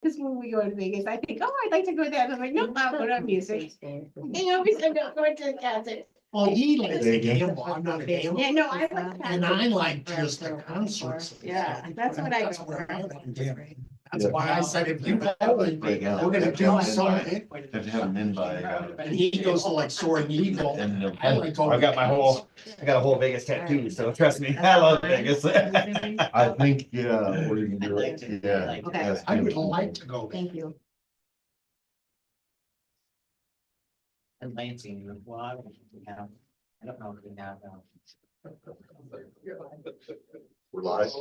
Because when we go to Vegas, I think, oh, I'd like to go there. And I'm like, no, I'll go to music. They always end up going to the concert. Oh, he likes to gamble. I'm not a gambler. Yeah, no, I like And I concerts. like just the concerts. Yeah, that's what I That's go where for. I want to gamble. That's why I said, if you go, we're Right now. gonna do something. Have to have them in by. And he goes to like Soaring Eagle. And I like going. I've got my whole- I got a whole Vegas tattoo, so trust me, I love Vegas. I think, yeah, what are you gonna do? I'd like to- Yeah. I'd like to- Okay. That's I would beautiful. like to go. Thank you. And Lansing, well, I don't know if we have, We're live.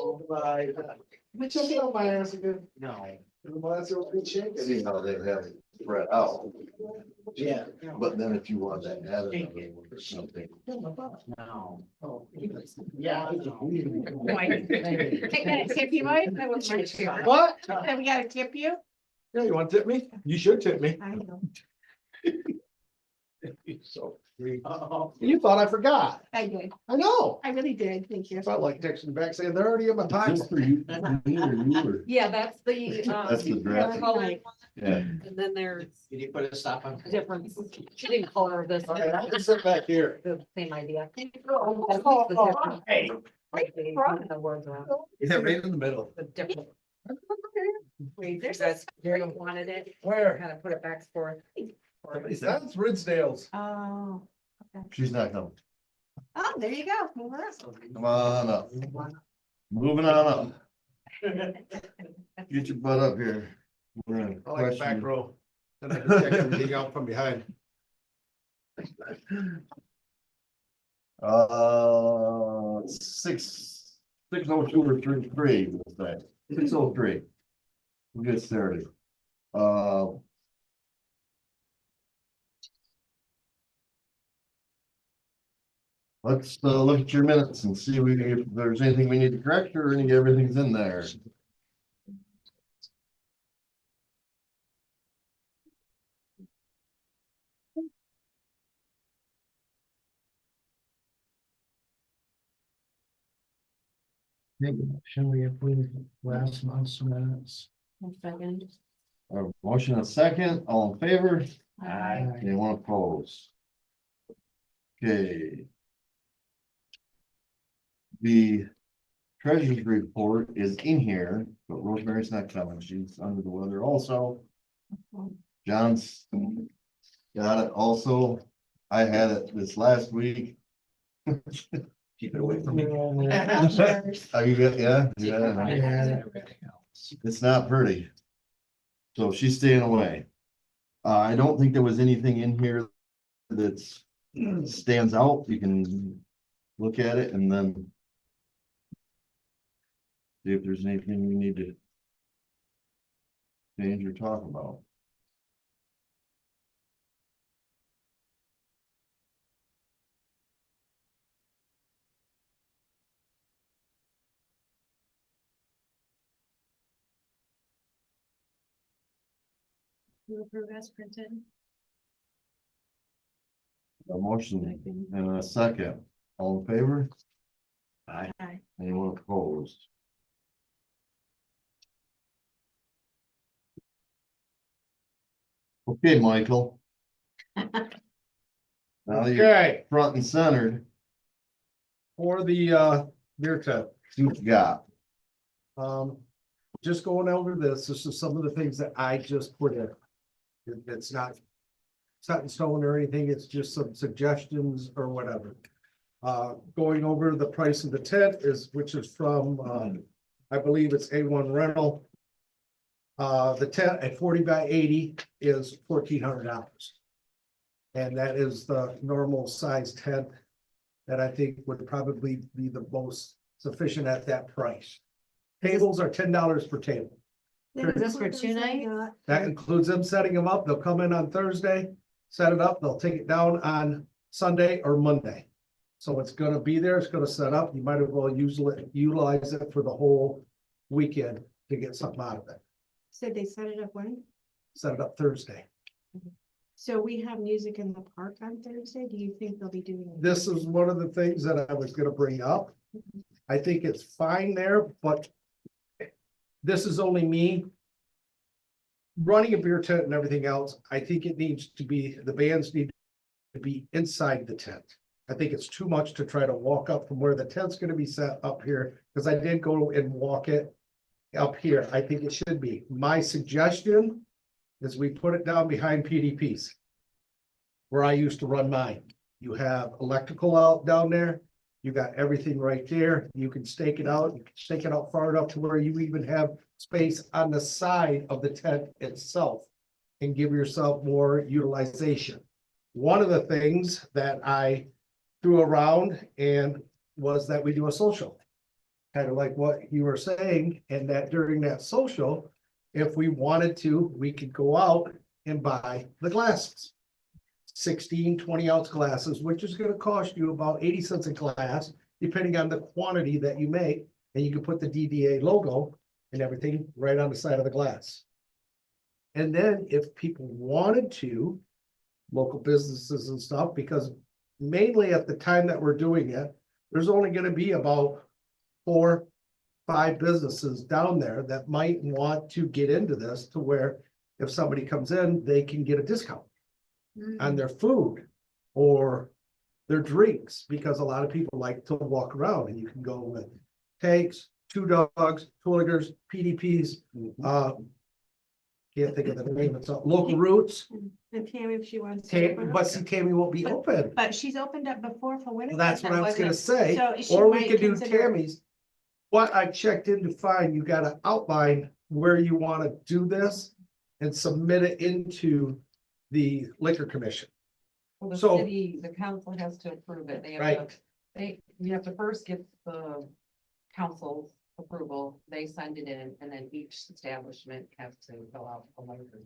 Which is not my ass again. no. See how they have it spread out, Yeah. but then if you want to add it or something. No. Yeah. I gotta tip you, Mike. That was my chair. What? Then we gotta tip you. Yeah, you want to tip me? You should tip me. I know. So, you thought I forgot. I did. I know. I really did. Thank you. I felt like texting back saying they're already in my time. Just for you, me or you or- Yeah, that's the, That's the draft. color one, Yeah. and then there's Did you put a stop on? different, she didn't color this, All right, I can sit back here. the same idea. Hey. The words around, Yeah, right in the middle. the different. Wait, There's there's that, Jerry wanted it, Where? kind of put it back for. That's Ridsdale's. Oh, She's not coming. oh, there you go. Move on. Come on up. Moving on up. Get your butt up here. We're in I like back question. row. Then I can check everything out from behind. Six oh two or three, we'll say, 6:03. We'll get started. Let's look at your minutes and see if there's anything we need to correct or everything's in there. Should we approve last month's minutes? Second. A motion and a second, all in favor? Aye. Anyone opposed? Okay. The treasurer's report is in here, but Rosemary's not coming. She's under the weather also. John's got it also. I had it this last week. Keep it away from me. Oh, you got, yeah? Yeah. It's not pretty. So she's staying away. I don't think there was anything in here that's stands out. You can look at it and then see if there's anything we need to change or talk about. You approve as printed? A motion and a second. All in favor? Aye. Anyone opposed? Okay, Michael. Now you're Okay, front and centered. for the beer tent. See what you got. Just going over this is some of the things that I just put in. It's not set in stone or anything, it's just some suggestions or whatever. Going over the price of the tent which is from, I believe it's A1 Rental. The tent at 40 by 80 is $1,400. And that is the normal size tent that I think would probably be the most sufficient at that price. Tables are $10 per table. Is this for 2 nights? That includes them setting them up. They'll come in on Thursday, set it up, they'll take it down on Sunday or Monday. So it's gonna be there, it's gonna set up. You might as well utilize it for the whole weekend to get something out of it. Said they set it up when? Set it up Thursday. So we have music in the park on Thursday. Do you think they'll be doing? This is one of the things that I was gonna bring up. I think it's fine there, but this is only me. running a beer tent and everything else, I think it needs to be, the bands need to be inside the tent. I think it's too much to try to walk up from where the tent's gonna be set up here, because I did go and walk it up here. I think it should be. My suggestion is we put it down behind PDPs, where I used to run mine. You have electrical out down there. You got everything right there. You can stake it out. You can stake it out far enough to where you even have space on the side of the tent itself and give yourself more utilization. One of the things that I threw around and was that we do a social. Kind of like what you were saying, and that during that social, if we wanted to, we could go out and buy the glasses. 16, 20-ounce glasses, which is gonna cost you about 80 cents a glass, depending on the quantity that you make, and you can put the DDA logo and everything right on the side of the glass. And then if people wanted to, local businesses and stuff, because mainly at the time that we're doing it, there's only gonna be about 4, 5 businesses down there that might want to get into this, to where if somebody comes in, they can get a discount on their food or their drinks, because a lot of people like to walk around, and you can go with tanks, 2 dogs, Twilligers, PDPs, can't think of the name, it's local roots. And Tammy, if she wants to. But see, Tammy won't be open. But she's opened up before for winter. That's what I was gonna wasn't say, So she or we might could do consider- Tammy's. What I checked in to find, you gotta outline where you wanna do this and submit it into the liquor commission. Well, the So- city, the council has to approve it. They have Right. to, you have to first get the council's approval, they send it in, and then each establishment has to go out a liquor.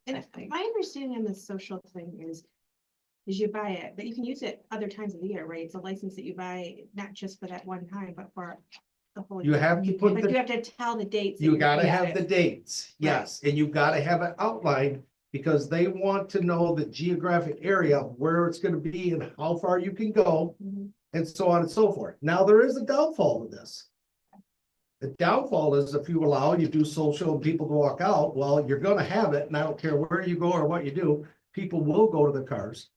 And my understanding on the social thing is you buy it, but you can use it other times of the year, right? It's a license that you buy, not just for that one time, but for the whole. You year. have to put But the, you have to tell the dates. that you you're gotta gonna have use the it. dates, yes, and you gotta have it outlined, because they want to know the geographic area, where it's gonna be and how far you can go, Mhm. and so on and so forth. Now, there is a downfall to this. The downfall is if you allow, you do social and people walk out, well, you're gonna have it, and I don't care where you go or what you do, people will go to the cars.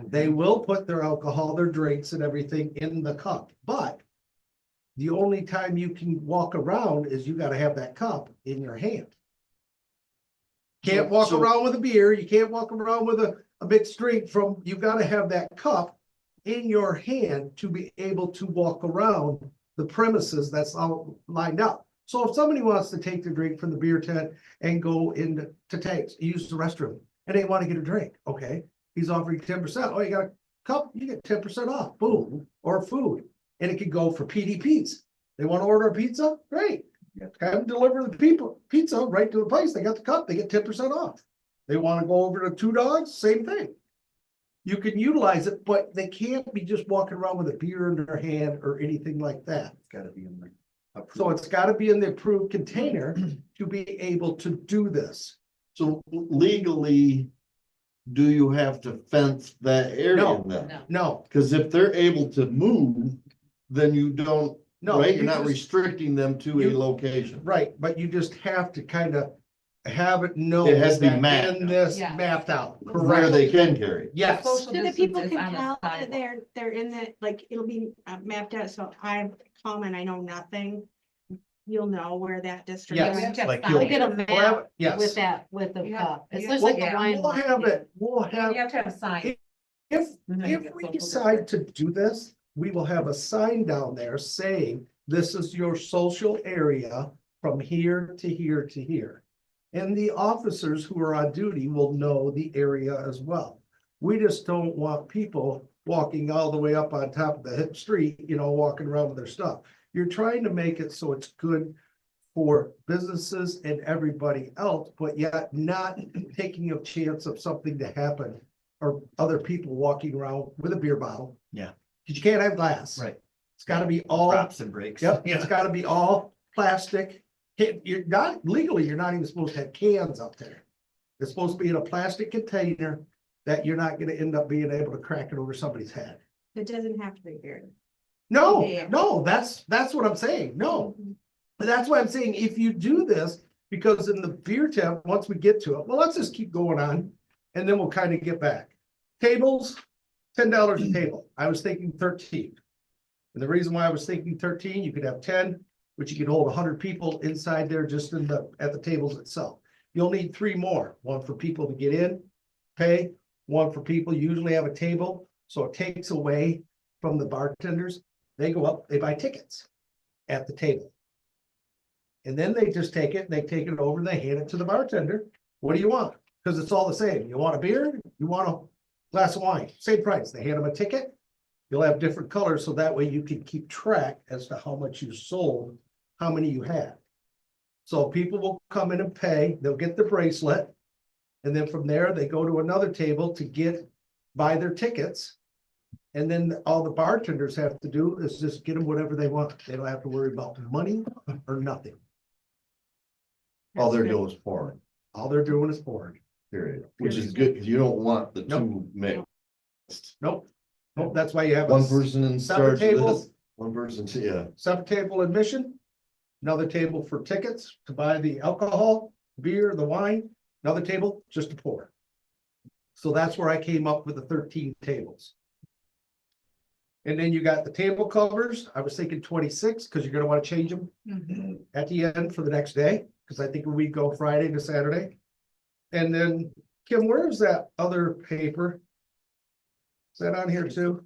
They will put their alcohol, their drinks and everything in the cup, but the only time you can walk around is you gotta have that cup in your hand. Can't walk So- around with a beer, you can't walk around with a mixed drink from, you gotta have that cup in your hand to be able to walk around the premises that's all lined up. So if somebody wants to take the drink from the beer tent and go into tanks, use the restroom, and they wanna get a drink, okay? He's offering 10%. Oh, you got a cup, you get 10% off, boom, or food. And it could go for PDPs. They wanna order a pizza, great. Have them deliver the people pizza right to the place. They got the cup, they get 10% off. They wanna go over to 2 dogs, same thing. You can utilize it, but they can't be just walking around with a beer in their hand or anything like that. It's gotta be in there. So it's gotta be in the approved container to be able to do this. So legally, do you have to fence that area No. then? No. No, Cause if they're able to move, then you don't, no. right? you You're not just- restricting them to a you- location. Right, but you just have to kind of have it known. It has to be that mapped. in this Yeah. mapped out, Where correct? they can carry. Yes, Social So that distance people is can on the tell that sidewalk. they're in the, like, it'll be mapped out, so I come and I know nothing. You'll know where that district Yes. We have is. to have Like signs. you'll- Get a We'll have map it- yes. with that, with the You have- cup. It's you just have- like a We'll wine. we'll have it, we'll You have, have to have a sign. if, And then you if get we social decide distance. to do this, we will have a sign down there saying, this is your social area from here to here to here. And the officers who are on duty will know the area as well. We just don't want people walking all the way up on top of the hip street, walking around with their stuff. You're trying to make it so it's good for businesses and everybody else, but yet not taking a chance of something to happen or other people walking around with a beer bottle. Yeah. Cause you can't have glass. Right. It's gotta be all, Props and breaks. yep, it's Yeah. gotta be all plastic. You're not, legally, you're not even supposed to have cans up there. It's supposed to be in a plastic container that you're not gonna end up being able to crack it over somebody's head. It doesn't have to be beer. No, Yeah. no, that's what I'm saying, no. But that's why I'm saying, if you do this, Because in the beer tent, once we get to it, well, let's just keep going on and then we'll kind of get back. Tables, $10 a table. I was thinking 13. And the reason why I was thinking 13, you could have 10, which you could hold 100 people inside there just in at the tables itself. You'll need 3 more, one for people to get in, pay, one for people usually have a table. So it takes away from the bartenders. They go up, they buy tickets at the table. And then they just take it, and they take it over and they hand it to the bartender. What do you want? Because it's all the same. You want a beer? You want a glass of wine? Same price. They hand them a ticket. You'll have different colors, so that way you can keep track as to how much you sold, how many you had. So people will come in and pay, they'll get the bracelet. And then from there, they go to another table to buy their tickets. And then all the bartenders have to do is just get them whatever they want. They don't have to worry about money or nothing. All they're doing is pouring, All they're doing is pouring. period, which is good, because you don't want the two mixed. Nope. Nope, that's why you have One a person in separate charge of table. this, one person, yeah. separate table admission. Another table for tickets to buy the alcohol, beer, the wine, another table just to pour. So that's where I came up with the 13 tables. And then you got the table covers. I was thinking 26 because you're gonna want to change them at the end for the next day, because I think we go Friday to Saturday. And then, Kim, where's that other paper? Is that on here too?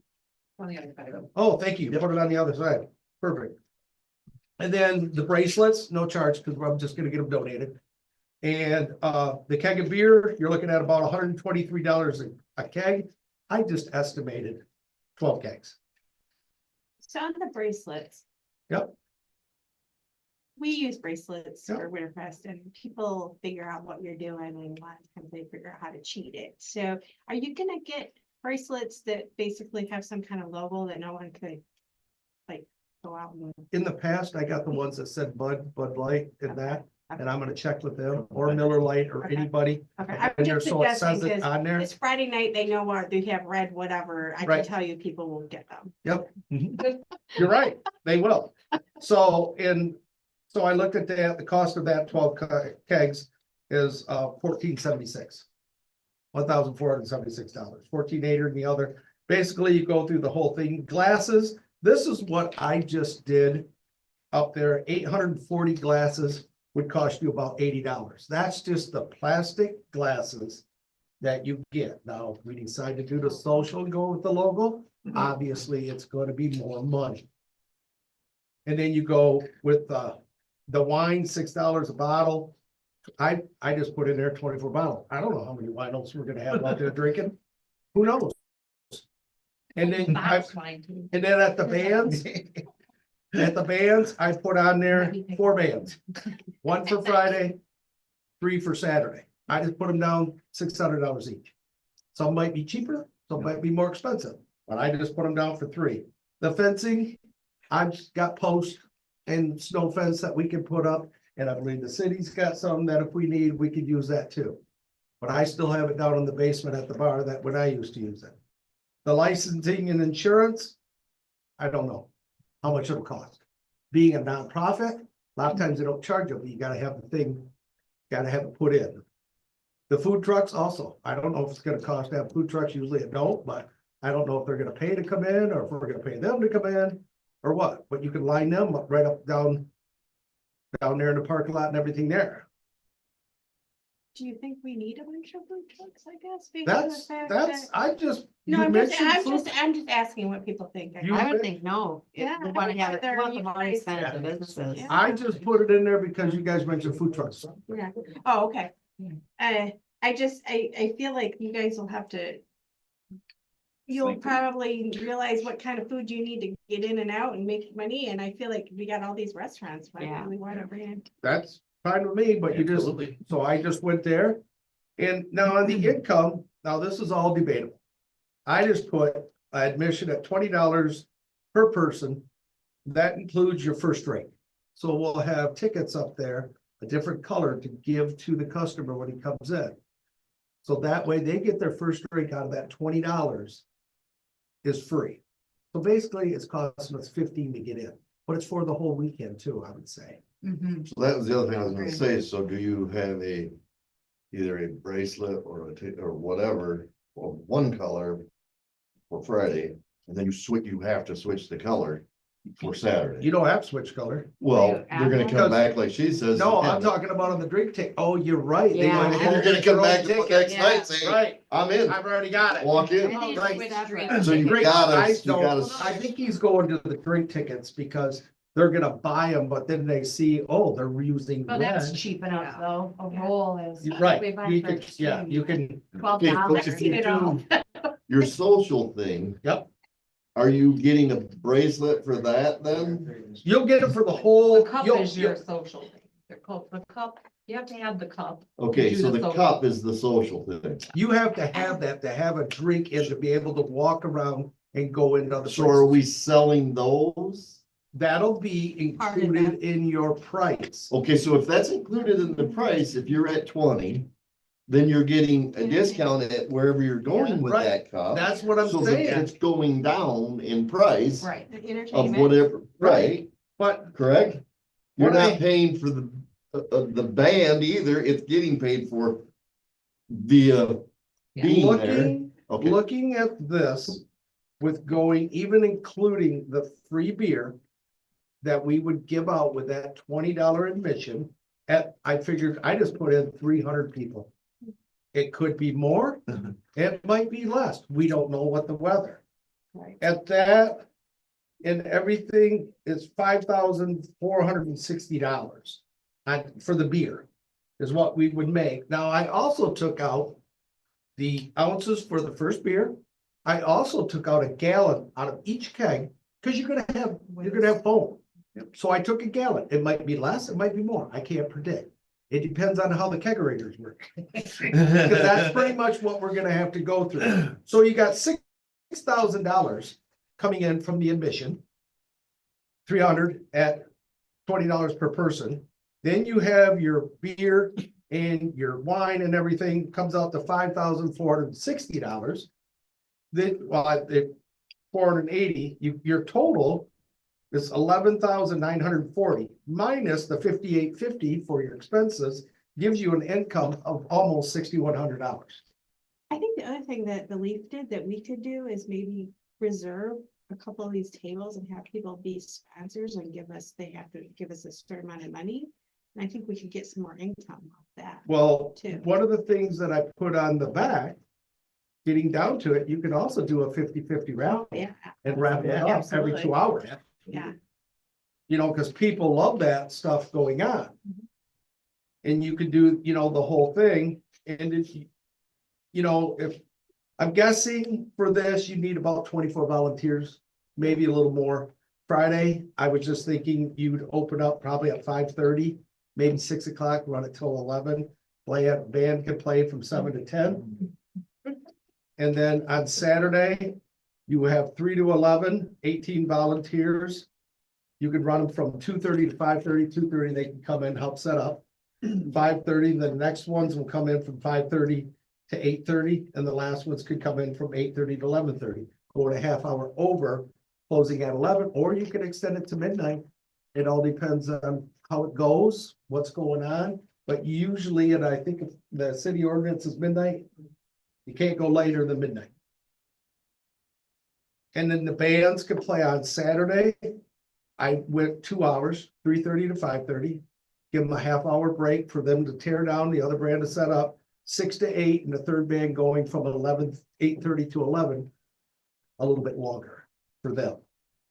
On the other side of it. Oh, thank you. Put it on the other side. Perfect. And then the bracelets, no charge, because I'm just gonna get them donated. And the keg of beer, you're looking at about $123 a keg. I just estimated 12 kegs. So on the bracelets. Yep. We use bracelets Yep. for Winterfest and people figure out what you're doing and a lot of times they figure out how to cheat it. So are you gonna get bracelets that basically have some kind of logo that no one could like go out and? In the past, I got the ones that said Bud Light and that, Okay. and I'm gonna check with them or Miller Light or Okay. anybody. Okay, I'm And there, just so it suggesting says it because on there. it's Friday night, they know what, they have red, whatever. I can Right. tell you people will get them. Yep. You're right, they will. So so I looked at that, the cost of that 12 kegs is $14.76. $1,476, $14.80 in the other. Basically, you go through the whole thing. Glasses, this is what I just did up there. 840 glasses would cost you about $80. That's just the plastic glasses that you get. Now, if we decide to do the social and go with the logo, obviously it's going to be more money. And then you go with the wine, $6 a bottle. I just put in there 24 bottles. I don't know how many winos we're gonna have out there drinking. Who knows? And then Bob's fine too. and then at the bands, I put on there 4 bands. 1 for Friday, 3 for Saturday. I just put them down $600 each. Some might be cheaper, some might be more expensive, but I just put them down for 3. The fencing, I've got posts and snow fence that we can put up. And I believe the city's got some that if we need, we could use that too. But I still have it down in the basement at the bar that when I used to use it. The licensing and insurance, I don't know how much it'll cost. Being a nonprofit, a lot of times they don't charge you, but you gotta have the thing, gotta have it put in. The food trucks also, I don't know if it's gonna cost to have food trucks, usually it don't, but I don't know if they're gonna pay to come in or if we're gonna pay them to come in or what, but you can line them up right up down there in the parking lot and everything there. Do you think we need a bunch of food trucks, I guess? based on the That's, fact that's, that- I just. No, you I'm mentioned food- just asking what people think. You- I would think no. If Yeah, we I wanna would have it, rather we want the you money guys- spent on the businesses. Yeah. I just put it in there because you guys mentioned food trucks. Yeah, oh, okay. Yeah. I feel like you guys will have to. You'll probably realize what kind of food you need to get in and out and make money, and I feel like we got all these restaurants, why Yeah. do we want to brand? That's fine with me, but you just, so I just went there. And now on the income, now this is all debatable. I just put admission at $20 per person. That includes your first drink. So we'll have tickets up there, a different color to give to the customer when he comes in. So that way they get their first drink out of that $20 is free. So basically it's costing us 15 to get in, but it's for the whole weekend too, I would say. So that was the other thing I was gonna say, so do you have either a bracelet or or whatever, or one color for Friday, and then you have to switch the color for Saturday? You don't have to switch color. Well, they're gonna come Because- back like she says. No, I'm talking about on the drink ticket. Oh, you're right. They Yeah. might And have you're gonna their come own back the ticket. next night saying, Right, I'm in, I've already got it. walk in. I think Right. it's separate. So you Drink- gotta, I you don't- gotta. I think he's going to the drink tickets because they're gonna buy them, but then they see, oh, they're using Well, that's red. cheap enough though, a roll is. Right, we buy you for could, yeah, you can, $12. Okay, if you You know? do, Your social thing. Yep. Are you getting a bracelet for that then? you'll get it for the whole. The cup you'll- is your social thing. The cup, you have to have the cup. Okay, Do so the the social. cup is the social thing. You have to have that to have a drink and to be able to walk around and go into other So are places. we selling those? That'll be Part of included in your price. Okay, so if that's included in the price, if you're at 20, then you're getting a discount at wherever you're going with Right. that cup. That's what I'm So that saying, it's going down in price Right. The of entertainment. whatever, right, but correct? You're What I- not paying for the band either, it's getting paid for via Yeah. being there. looking, Okay, looking at this with going, even including the free beer that we would give out with that $20 admission, I figured, I just put in 300 people. It could be more, it might be less. We don't know what the weather. Right. At that, and everything is $5,460 for the beer is what we would make. Now, I also took out the ounces for the first beer. I also took out a gallon out of each keg, because you're gonna have foam. So I took a gallon. It might be less, it might be more. I can't predict. It depends on how the kegerators work. Because that's pretty much what we're gonna have to go through. So you got $6,000 coming in from the admission. 300 at $20 per person. Then you have your beer and your wine and everything comes out to $5,460. Then, well, it 480, your total is 11,940 minus the 5,850 for your expenses, gives you an income of almost $6,100. I think the other thing that the Leaf did that we could do is maybe reserve a couple of these tables and have people be sponsors and they have to give us a certain amount of money. And I think we could get some more income off that. Well, Too. one of the things that I put on the back, getting down to it, you can also do a 50-50 wrap Yeah, and wrap it up every Absolutely. 2 hours. yeah. You know, because people love that stuff going on. Mhm. And you could do, the whole thing, and if if, I'm guessing for this, you need about 24 volunteers, maybe a little more. Friday, I was just thinking you'd open up probably at 5:30, maybe 6 o'clock, run it till 11. Band can play from 7 to 10. And then on Saturday, you have 3 to 11, 18 volunteers. You could run them from 2:30 to 5:30, 2:30, they can come in, help set up. 5:30, the next ones will come in from 5:30 to 8:30, and the last ones could come in from 8:30 to 11:30. Go a half hour over, closing at 11, or you can extend it to midnight. It all depends on how it goes, what's going on, but usually, and I think if the city ordinance is midnight, you can't go later than midnight. And then the bands could play on Saturday. I went 2 hours, 3:30 to 5:30. Give them a half hour break for them to tear down, the other band to set up, 6 to 8, and the third band going from 8:30 to 11. A little bit longer for them,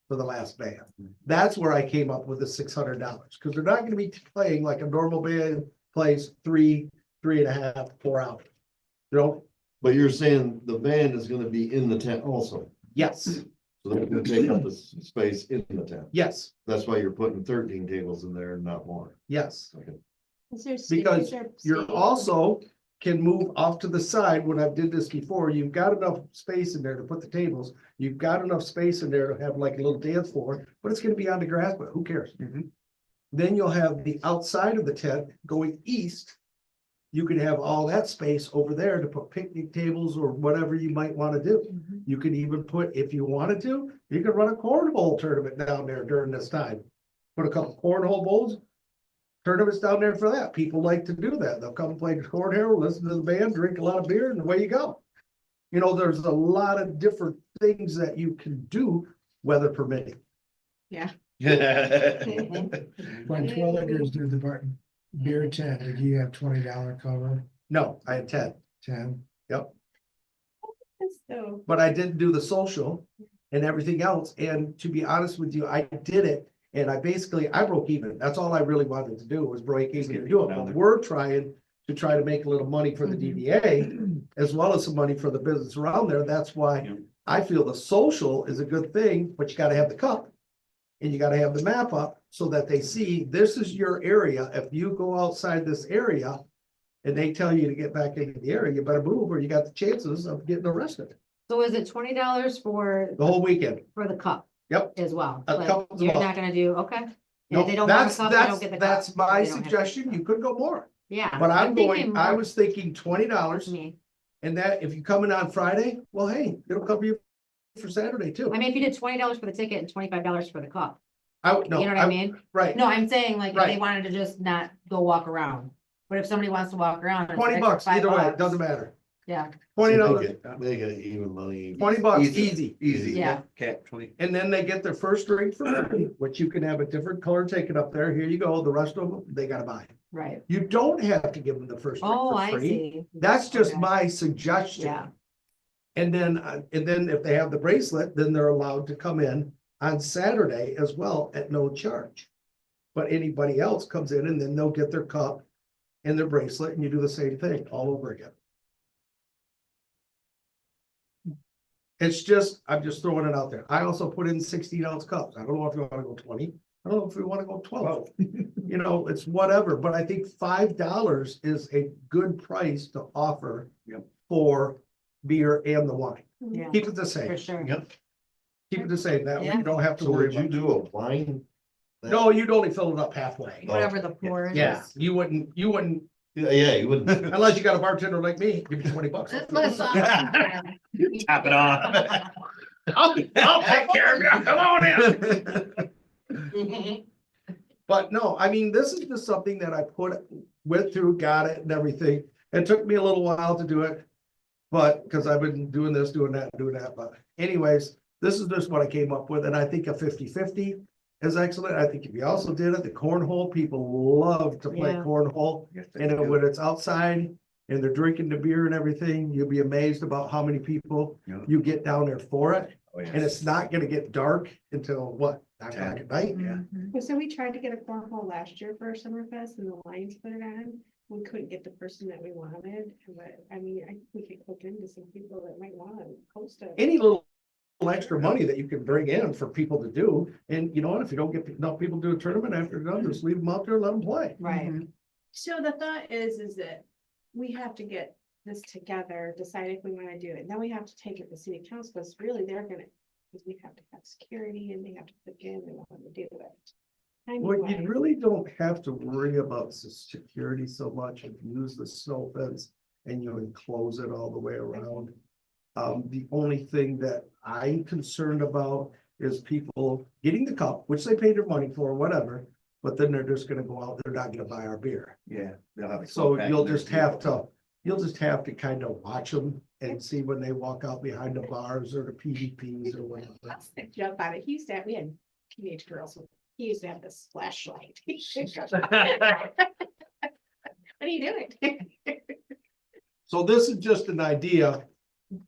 for the last band. That's where I came up with the $600, because they're not gonna be playing like a normal band plays 3.5, 4 hours. You know, but you're saying the band is gonna be in the tent also, yes, so they're gonna take up the space in the tent. yes, That's why you're putting 13 tables in there and not more. yes. Is there Because you're seating? also can move off to the side. When I did this before, you've got enough space in there to put the tables. You've got enough space in there to have like a little dance floor, but it's gonna be on the grass, but who cares? Then you'll have the outside of the tent going east. You could have all that space over there to put picnic tables or whatever you might want to do. Mhm. You could even put, if you wanted to, you could run a cornhole tournament down there during this time. Put a couple cornhole bowls, tournaments down there for that. People like to do that. They'll come play the cornhole, listen to the band, drink a lot of beer, and away you go. You know, there's a lot of different things that you can do, weather permitting. Yeah. When Twilligers do the beer tent, do you have $20 cover, No, I had 10, 10? So, but I didn't do the social and everything else. And to be honest with you, I did it. And I broke even. That's all I really wanted to do was break even and do it. But we're trying to make a little money for the DDA as well as some money for the business around there. That's why I feel the social is a good thing, but you gotta have the cup. And you gotta have the map up so that they see this is your area. If you go outside this area and they tell you to get back into the area, you better move or you got the chances of getting arrested So is it $20 the whole weekend. for the cup? Yep. As well, A but cup is you're well. not gonna do, okay? No, If they don't want that's, the cup, they don't get the cup. that's my They don't have to get the suggestion. cup. You could go more. Yeah. But I'm thinking I more was thinking $20. to me. And that if you come in on Friday, well, hey, it'll cover you for Saturday too. I mean, if you did $20 for the ticket and $25 for the cup, I, you know what I mean? right, No, I'm saying like if they Right. wanted to just not go walk around, but if somebody wants to walk around. and it's 20 an extra bucks, either way, it $5, doesn't matter. Yeah, $20, Make it even money. 20 bucks, easy. Easy. Yeah. Cap 20. And then they get their first drink for free, which you can have a different color taken up there. Here you go. The rest of them, they gotta buy. right. You don't have to give them the first drink Oh, for I free. see. That's just Okay. my suggestion. Yeah, And then if they have the bracelet, then they're allowed to come in on Saturday as well at no charge. But anybody else comes in and then they'll get their cup and their bracelet and you do the same thing all over again. It's just, I'm just throwing it out there. I also put in 16-ounce cups. I don't know if you wanna go 20. I don't know if we wanna go 12. You know, it's whatever, but I think $5 is a good price to offer. Yep. For beer and the wine. yeah, Keep it the for same. sure. Yep. Keep it the same. That way Yeah. you don't have to So worry would you about. do a blind? No, you'd only fill it up halfway. Whatever the pour is. Yeah, you wouldn't, Yeah, you wouldn't. unless you got a bartender like me, give me 20 bucks. Listen. Top it off. I'll take care of you. Come on in. But no, I mean, this is just something that I went through, got it and everything. It took me a little while to do it. But, because I've been doing this, doing that, but anyways, this is just what I came up with, and I think a 50-50 is excellent. I think if you also did it, the cornhole, people love to play Yeah. cornhole. And when it's outside and they're drinking the beer and everything, you'll be amazed about how many people Yeah. you get down there for it. Oh, yeah. And it's not gonna get dark until what, 9 o'clock at night? Yeah. Well, so we tried to get a cornhole last year for our Summerfest and the Lions put it on. We couldn't get the person that we wanted, but I mean, we could hook into some people that might want to host it. Any little extra money that you can bring in for people to do, and you know what, if you don't get enough people to do a tournament after it's done, just leave them out there, let them play. Right. So the thought is that we have to get this together, decide if we want to do it. Then we have to take it to city council, because really they're gonna, because we have to have security and they have to put in, they want to do it. Well, you Anyway, really don't have to worry about security so much if you use the snow fence and you enclose it all the way around. The only thing that I'm concerned about is people getting the cup, which they paid their money for, whatever, but then they're just gonna go out, they're not gonna buy our beer. Yeah. they'll have a So pack you'll in there just too. have to kind of watch them and see when they walk out behind the bars or the PvPs or whatever. let's jump on it. He used to have, we had teenage girls, he used to have this flashlight. What are you doing? So this is just an idea.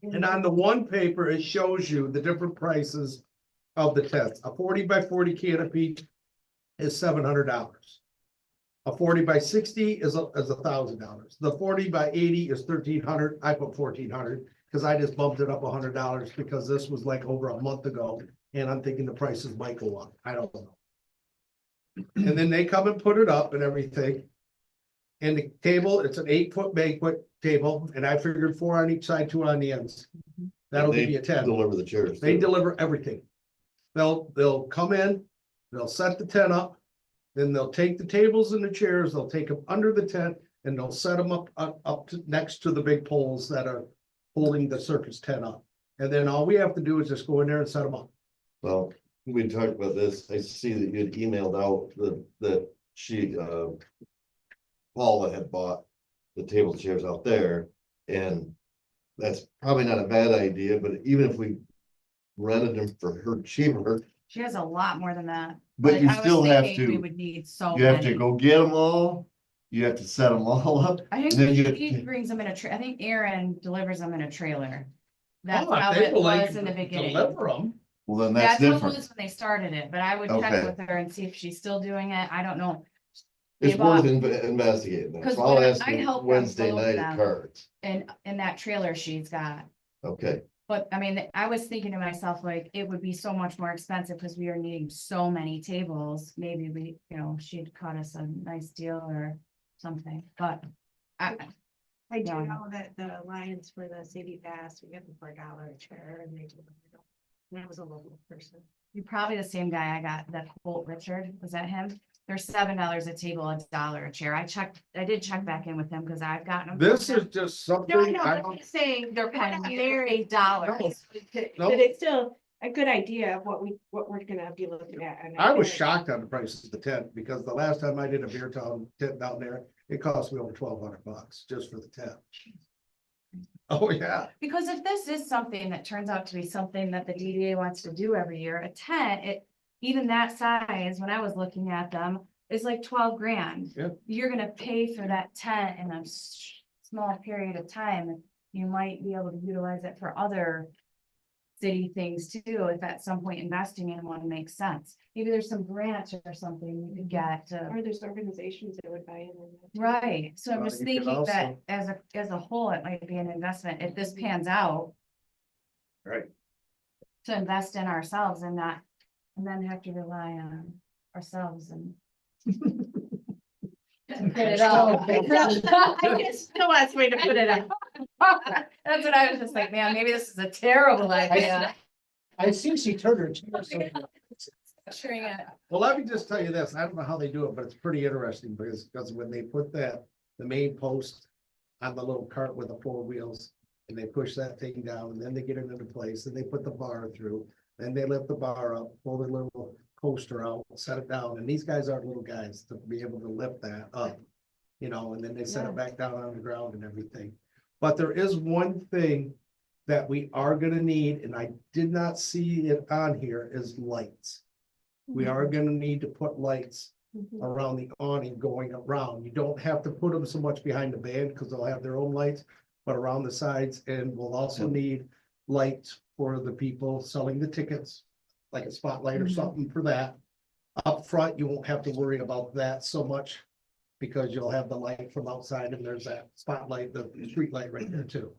And on the one paper, it shows you the different prices of the tents. A 40x40 canopy is $700. A 40x60 is $1,000. The 40x80 is $1,300. I put $1,400 because I just bumped it up $100 because this was like over a month ago. And I'm thinking the prices might go up. I don't know. And then they come and put it up and everything. And the table, it's an 8-foot banquet table, and I figured 4 on each side, 2 on the ends. That'll give you a 10. Deliver the chairs. They too. deliver everything. They'll come in, they'll set the tent up, then they'll take the tables and the chairs, they'll take them under the tent, and they'll set them up next to the big poles that are holding the circus tent up. And then all we have to do is just go in there and set them up. Well, we talked about this. I see that you had emailed out the Paula had bought the table chairs out there, and that's probably not a bad idea, but even if we rented them for her cheaper, She has a lot more than that. but Like, you I was still have thinking We to, would need so you have to many. go get them all, you have to set them all up. I and then you think have he to- brings them in I think Aaron delivers them in a trailer. That's Oh, if how they it believe was in the to beginning. Deliver them. Well, then that's That's how it different. was when they started it, but I would Okay. check with her and see if she's still doing it. I don't know. It's They bought- worth investigating. Because So I'll when ask I her helped them Wednesday load night at them- cards. in that trailer she's got. Okay, But I mean, I was thinking to myself, like, it would be so much more expensive because we are needing so many tables. Maybe we, she'd cut us a nice deal or something, but I do Yeah. know that the Alliance for the City Pass, we get them for $1 a chair and they deliver them. That was a local person. you're probably the same guy I got, that Holt Richard, was that him? They're $7 a table, $1 a chair. I did check back in with him because I've gotten them. This is just No, something, I I'm don't, just saying, They're we're paying not you very $8. But it's still a good idea of what we're gonna be looking at. And I was feel shocked on the prices of the tent, because the last time I did a beer town tent down there, it cost me over $1,200 just for the tent. Oh, yeah. Because if this is something that turns out to be something that the DDA wants to do every year, a tent, even that size, when I was looking at them, is like 12 grand. Yeah. You're gonna pay for that tent in a small period of time. You might be able to utilize it for other city things too, if at some point investing in one makes sense. Maybe there's some grants or something you could get to. Or there's organizations that would buy in. on that too. Right, so I'm Well, just you could thinking that also- as a whole, it might be an investment, if this pans out. Right. To invest in ourselves and not, and then have to rely on ourselves and. Put it up. I guess the last way to put it up. That's what I was just like, man, maybe this is a terrible idea. I see she turned her chair so Picturing it. Well, let me just tell you this, I don't know how they do it, but it's pretty interesting, because when they put the main post on the little cart with the 4 wheels, and they push that thing down, and then they get it into place, and they put the bar through, then they lift the bar up, pull the little coaster out, set it down, and these guys aren't little guys to be able to lift that up, and then they set it back down on the ground and everything. But there is one thing that we are gonna need, and I did not see it on here, is lights. We are gonna need to put lights Mhm. around the awning going around. You don't have to put them so much behind the band because they'll have their own lights, but around the sides, and we'll also need lights for the people selling the tickets, like a spotlight or Mhm. something for that. Up front, you won't have to worry about that so much because you'll have the light from outside, and there's that spotlight, the street light right there too.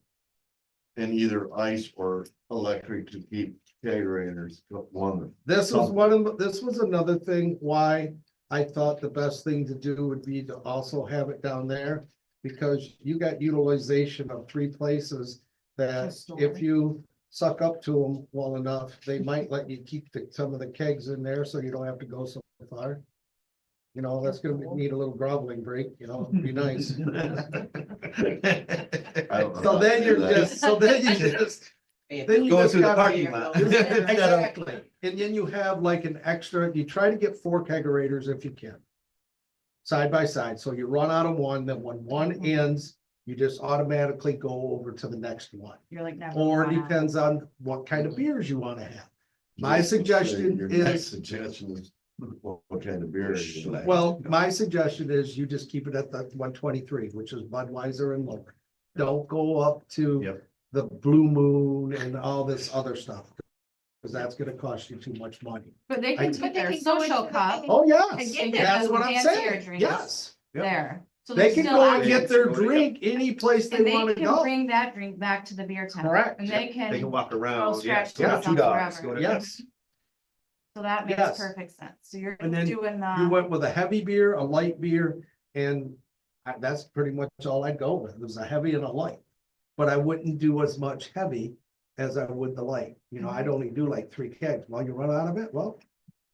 and either ice or electric to keep caterators warm. This was this was another thing why I thought the best thing to do would be to also have it down there. Because you got utilization of 3 places that Just if you suck up to them well enough, they might let you keep some of the kegs in there, so you don't have to go so far. That's gonna need a little groveling break, it'd be nice. I don't know. So then you just, then you Going just through the gotta- parking lot. Exactly, and then you have like an extra, you try to get 4 kegerators if you can. Side by side, so you run out of one, then when one ends, you just automatically go over to the next one. You're like never. Or gonna- depends on what kind of beers you wanna have. My suggestion Your next is, suggestion is what kind of beer you like. well, my suggestion is you just keep it at the 123, which is Budweiser and lower. Don't go up to Yep. the Blue Moon and all this other stuff. Because that's gonna cost you too much money. But they I- can But put they their can go into social the cup thing. Oh, I yes, get that. that's what I'm Fancier saying, drinks. yes. there. So They there's can still go and get options. their drink any place And they wanna can go. bring that drink back to the beer tent. Correct. And they They can can, walk Go around, yeah, scratch go to themselves Two Dogs, forever. go to. Yes, so that makes Yes. perfect sense. So you're And then doing you the, went with a heavy beer, a light beer, and that's pretty much all I'd go with, is a heavy and a light. But I wouldn't do as much heavy as I would the light. I'd only do like 3 kegs. Well, you run out of it, well,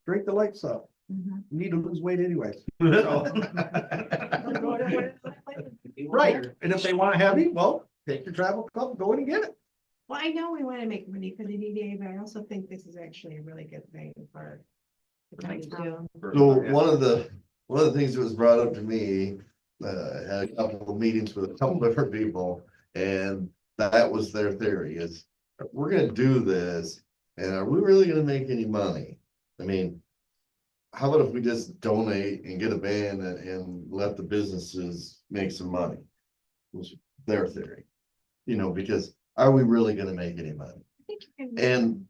drink the light stuff. Mhm. You need to lose weight anyways. So- Right, and if they want a heavy, well, take your travel cup, go in and get it. Well, I know we want to make money for the DDA, but I also think this is actually a really good thing for the county to do. So one of the one of the things that was brought up to me, had a couple of meetings with a couple different people, and that was their theory is, we're gonna do this, and are we really gonna make any money? I mean, how about if we just donate and get a band and let the businesses make some money? Was their theory, because are we really gonna make any money? I think you can- And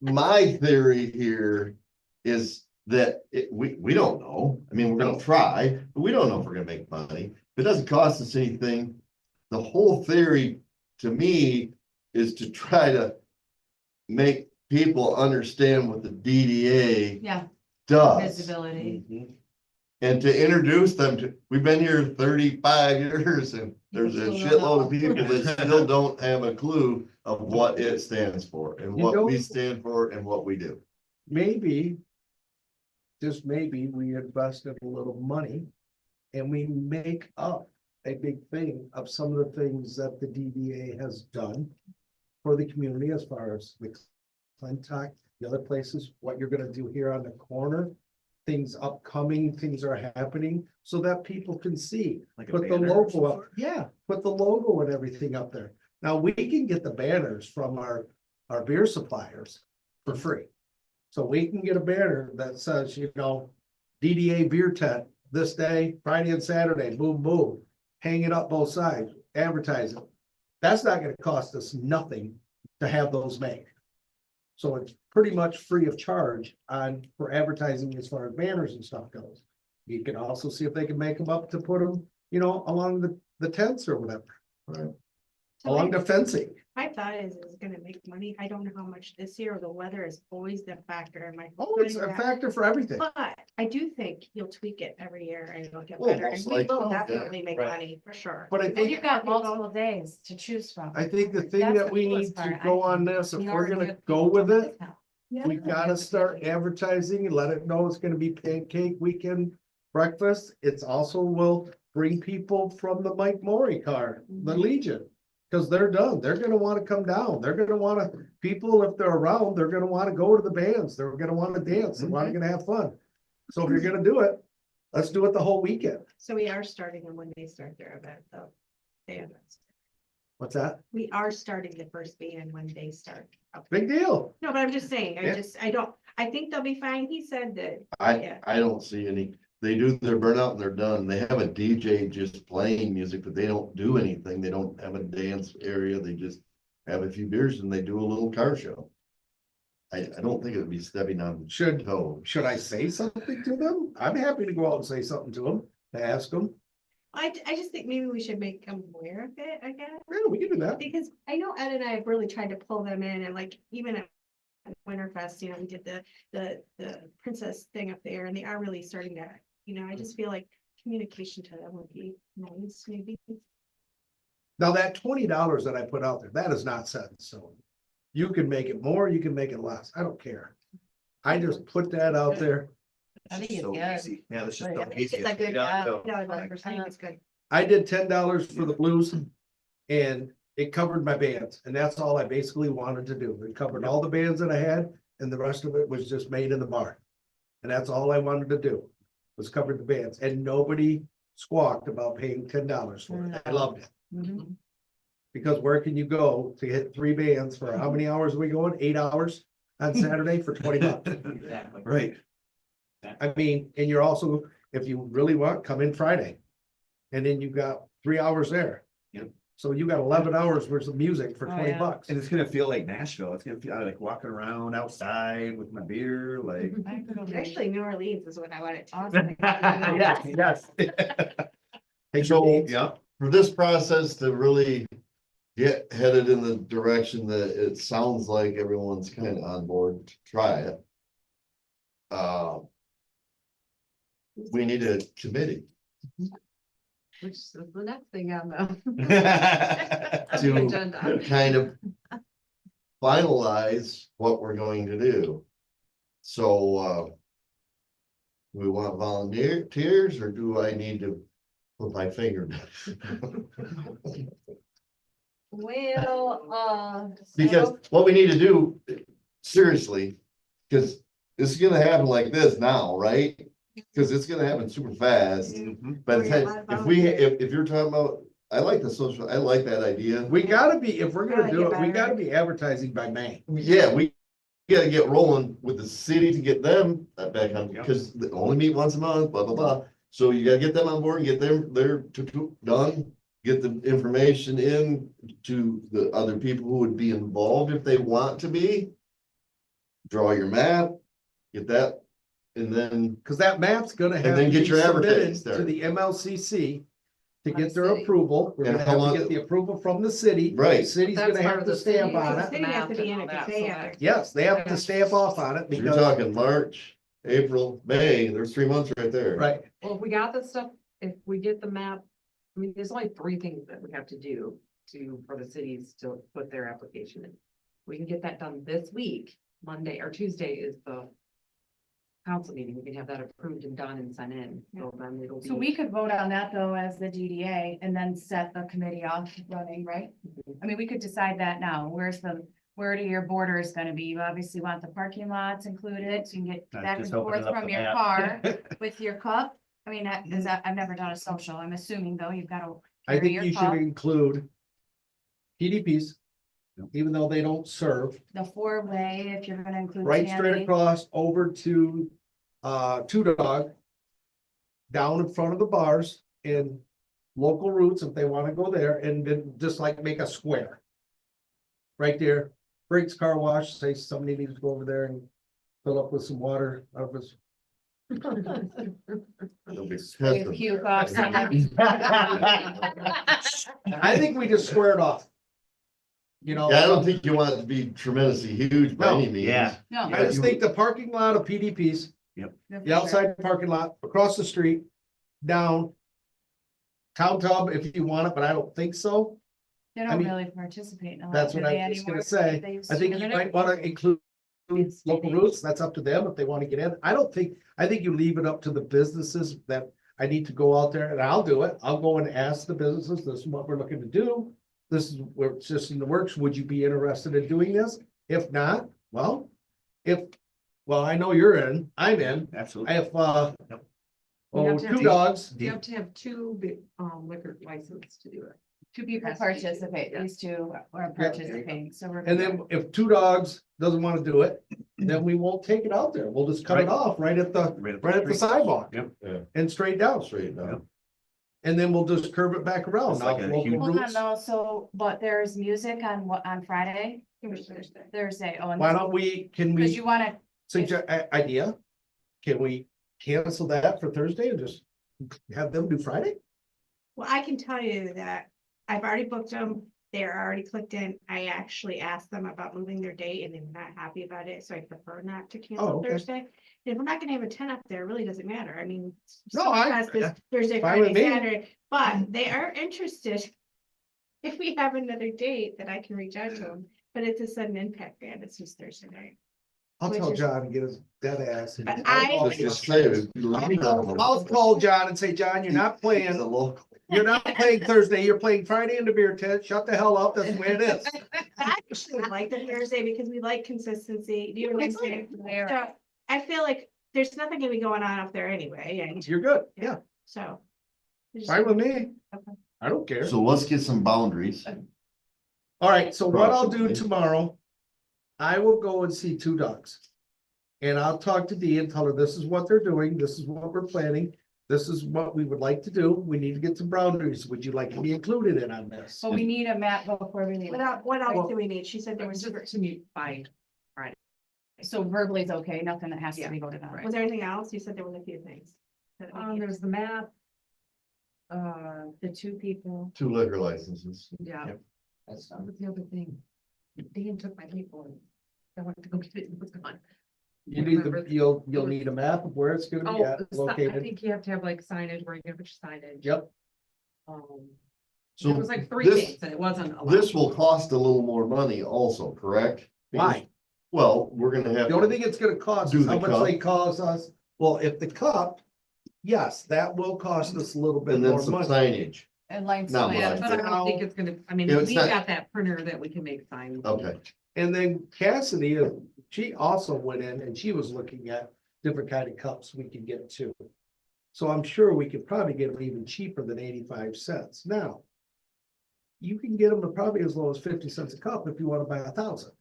my theory here is that we don't know. I mean, we're gonna try, but we don't know if we're gonna make money. If it doesn't cost us anything, the whole theory to me is to try to make people understand what the DDA Yeah, does. visibility. And to introduce them to, we've been here 35 years and there's a People still shitload don't of people that still don't have a clue of what it stands for and You what we know- stand for and what we do. Maybe, just maybe, we invested a little money and we make up a big thing of some of the things that the DDA has done for the community as far as the Clintock, the other places, what you're gonna do here on the corner, things upcoming, things are happening, so that people can see. Like a Put the banner or logo some up, sort? yeah, put the logo and everything up there. Now, we can get the banners from our beer suppliers for free. So we can get a banner that says, DDA beer tent this day, Friday and Saturday, boom, boom. Hang it up both sides, advertise it. That's not gonna cost us nothing to have those made. So it's pretty much free of charge for advertising as far as banners and stuff goes. You can also see if they can make them up to put them, along the tents or whatever, Right. So along the fencing. my thought is it's gonna make money. I don't know how much this year, the weather is always the factor in my. Oh, it's a factor for everything. But I do think you'll tweak it every year and it'll get Well, better, and most we will likely, yeah. definitely make Right. money, for sure. But I And think, you've got multiple days to choose from. I think the thing That's that the we coolest need to part, go I on think. this, if You we're already gonna have go people with to it, discount. we gotta start advertising and let it know it's gonna be pancake weekend breakfast. It's also will bring people from the Mike Maury car, the Legion. Cause they're done. They're gonna wanna come down. They're gonna wanna, people, if they're around, they're gonna wanna go to the bands. They're gonna wanna dance. They're gonna have fun. So if you're gonna do it, let's do it the whole weekend. So we are starting them when they start their event, though. What's that? We are starting the first band when they start. Big deal. No, but I'm just saying, Yeah. I think they'll be fine. He said that. Yeah. I don't see any, they do their burnout and they're done. They have a DJ just playing music, but they don't do anything. They don't have a dance area. They just have a few beers and they do a little car show. I don't think it would be stepping on Should toes. I say something to them? I'm happy to go out and say something to them, to ask them. I just think maybe we should make them aware of it, I guess. Yeah, we can do that. Because I know Ed and I have really tried to pull them in, and like even at Winterfest, we did the princess thing up there, and they are really starting to, I just feel like communication to them would be nice, maybe. Now, that $20 that I put out there, that is not set in stone. You can make it more, you can make it less. I don't care. I just put that out there. I think it's So good. easy. Yeah, that's just. Right, so I think It's easy. a good, Yeah, no, so- 100%, it's good. I did $10 for the blues and it covered my bands. And that's all I basically wanted to do. It covered all the bands that I had and the rest of it was just made in the bar. And that's all I wanted to do, was cover the bands. And nobody squawked about paying $10 for it. I loved it. Mhm. Because where can you go to hit 3 bands for how many hours are we going? 8 hours on Saturday for $20? Exactly. Right. I mean, and you're also, if you really want, come in Friday. And then you've got 3 hours there. Yep. So you got 11 hours worth of music for Oh, 20 yeah. bucks. And it's gonna feel like Nashville. It's gonna feel like walking around outside with my beer, like. Actually, New Orleans is what I wanted to. Awesome. Yes. Take So, your dates. yeah, for this process to really get headed in the direction that it sounds like everyone's kind of on board to try it. We need a committee Which is the next thing on the to agenda. kind of finalize what we're going to do. So, do we want volunteers or do I need to put my finger down? Well, Because what we need to do, seriously, because this is gonna happen like this now, right? cause it's gonna happen super fast. By the Worry a lot time, about if you're talking about, I like I like that idea. We gotta be, if we're gonna Gotta do get it, we better. gotta be advertising by May. Yeah, we gotta get rolling with the city to get them back on, Yep. because they only meet once a month, blah, blah, blah. So you gotta get them on board, get their done, get the information in to the other people who would be involved if they want to be. Draw your map, get that, and then, Cause that map's gonna have then to get be your submitted advertising to started. the MLCC to By the get their city. approval. We're And gonna how have to long- get the approval from the city. Right. City's That's gonna part have of to the stamp city. on The it. city has to be in And it, all 'cause that, they so have that- to. Yes, they have to Yeah. stamp off on it You're because, talking March, April, May, there's 3 months right there. right, Well, if we got this stuff, if we get the map, I mean, there's only 3 things that we have to do for the cities to put their application in. We can get that done this week, Monday or Tuesday is the council meeting. We can have that approved and done and sent in, so then it'll be. So we could vote on that though as the DDA and then set the committee off running, right? I mean, we could decide that now. Where do your borders gonna be? You obviously want the parking lots included, so you can get Let's back and just open it forth up from the your map. car with your cup. I mean, I've never done a social. I'm assuming though, you've got to I carry think your you should cup. include PDPs, Yep. even though they don't serve, The 4-way, if you're gonna include. right straight Tammy. across over to, Two Dog, down in front of the bars and local routes if they wanna go there, and then just like make a square. Right there, Briggs Car Wash, say somebody needs to go over there and fill up with some water out of his. It'll be Spray tested. puke off someone. I think we just square it off. You know. Yeah, I don't think you want it to be tremendously huge by No. any means. Yeah. No. I just think the parking lot of PDPs, the outside parking lot, across the street, down. Town Tub if you want it, but I don't think so. They I don't mean, really participate in a lot. That's do what they I was gonna anymore? say. They used I to. think you might wanna include local routes, that's up to them if they wanna get in. I think you leave it up to the businesses that I need to go out there and I'll do it. I'll go and ask the businesses, this is what we're looking to do. This is where it's just in the works. Would you be interested in doing this? If not, well, I know you're in, I'm in. Absolutely. I have, Yep. You have to have 2 dogs. You have to have 2 liquor license to do it. 2 people Has to be two, participate, yeah. these 2 are participating, so we're. And then if 2 dogs doesn't wanna do it, then we won't take it out there. We'll just cut it Right. off right at the Street. sidewalk. Yep. Yeah, And straight down. straight down. And then we'll just curve it back around. It's like Now, a local huge- Hold on routes. though, so, but there's music on Friday, Thursday, oh. Why don't we, can Cause we you wanna, suggest, idea? Can we cancel that for Thursday and just have them do Friday? Well, I can tell you that I've already booked them. They're already clicked in. I actually asked them about moving their date and they were not happy about it, so I prefer not to Oh, cancel okay. Thursday. If we're not gonna have a 10 up there, it really doesn't matter. I mean. No, someone I- has this Thursday, fine with Friday, me. Saturday, but they are interested. If we have another date that I can reach out to them, but it's a sudden impact band. It's just Thursday night. I'll Which tell is- John and get his dead ass. But I- Just say it. I'll call John and say, John, you're not He's playing, a local. you're not playing Thursday, you're playing Friday in the beer tent. Shut the hell up. That's the way it is. I actually like the Thursday because we like consistency. Do you know what I'm saying? They're- So I feel like there's nothing gonna be going on up there anyway, and You're good. Yeah, so. fine with me. Okay. I don't care. So let's get some boundaries. All right, so what I'll do Approximately. tomorrow, I will go and see 2 dogs. And I'll talk to Dee and tell her this is what they're doing, this is what we're planning, this is what we would like to do. We need to get some boundaries. Would you like to be included in on this? but we need a map before we leave. What else do we need? She said there was, To meet by, So verbally is okay, nothing that has to Yeah. be voted on. was there anything else? You said there was a few things. that we can't- there's the map. The 2 people. 2 liquor licenses. Yeah, Yep. that's the other thing. Dan took my people and I went to go get it, and it was gone. You need you'll need a map of where it's gonna be Oh, at, I located. think you have to have like signage where you're gonna put your signage. Yep, So It was like 3 this- things and it wasn't a lot. This will cost a little more money also, correct? why? Well, we're gonna have. The only thing it's gonna cost Do is the how much cup. they cost us. Well, if the cup, yes, that will cost us a little bit And then more some money. signage. And like. Not Yeah, much. but I don't think it's gonna, I mean, Yeah, we've it's not- got that printer that we can make signs. Okay, And then Cassidy, she also went in and she was looking at different kind of cups we can get too. So I'm sure we could probably get them even cheaper than 85 cents. Now, you can get them to probably as low as 50 cents a cup if you want to buy 1,000.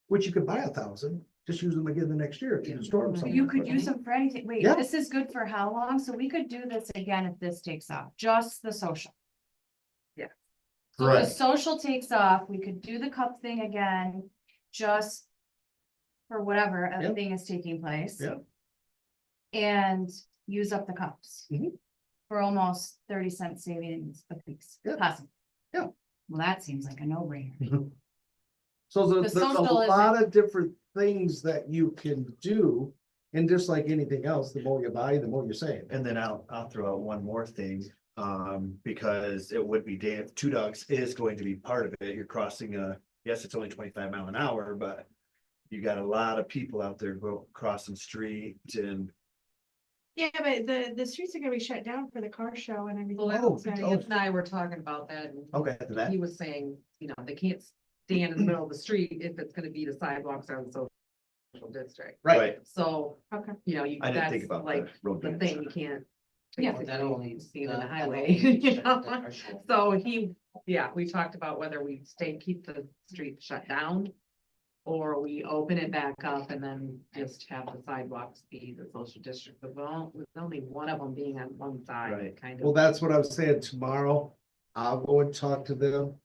Which you could buy 1,000, just use them again the next year if you can store them somewhere. You could use them for anything. Wait, Yeah. this is good for how long? So we could do this again if this takes off, just the social. Yeah. So the Correct. social takes off, we could do the cup thing again, just for whatever a Yeah. thing is taking place. Yeah. And use up the cups. Mhm. For almost 30 cent savings a piece, Yeah. possible. Yeah. Well, that seems like a no-brainer. So The there's a social is- lot of different things that you can do. And just like anything else, the more you buy, the more you save. And then I'll throw out one more thing, because it would be damn, Two Dogs is going to be part of it. You're crossing yes, it's only 25 mile an hour, but you got a lot of people out there crossing street and Yeah, but the streets are gonna be shut down for the car show and everything. Well, else, so Ian and I were talking about that, and okay, after that. he was saying, you know, they can't stand in the middle of the street if it's gonna be the sidewalks or the social district. Right. So, Okay. you know, I didn't think that's about like the road. the bans. thing, you can't. Yeah. basically That only. See it in the that highway, only you set know? the threshold. So we talked about whether we keep the street shut down. Or we open it back up and then just have the sidewalks be the social district, but with only one of them being on one side, Right. kind of. Well, that's what I was saying. Tomorrow, I'll go and talk to them.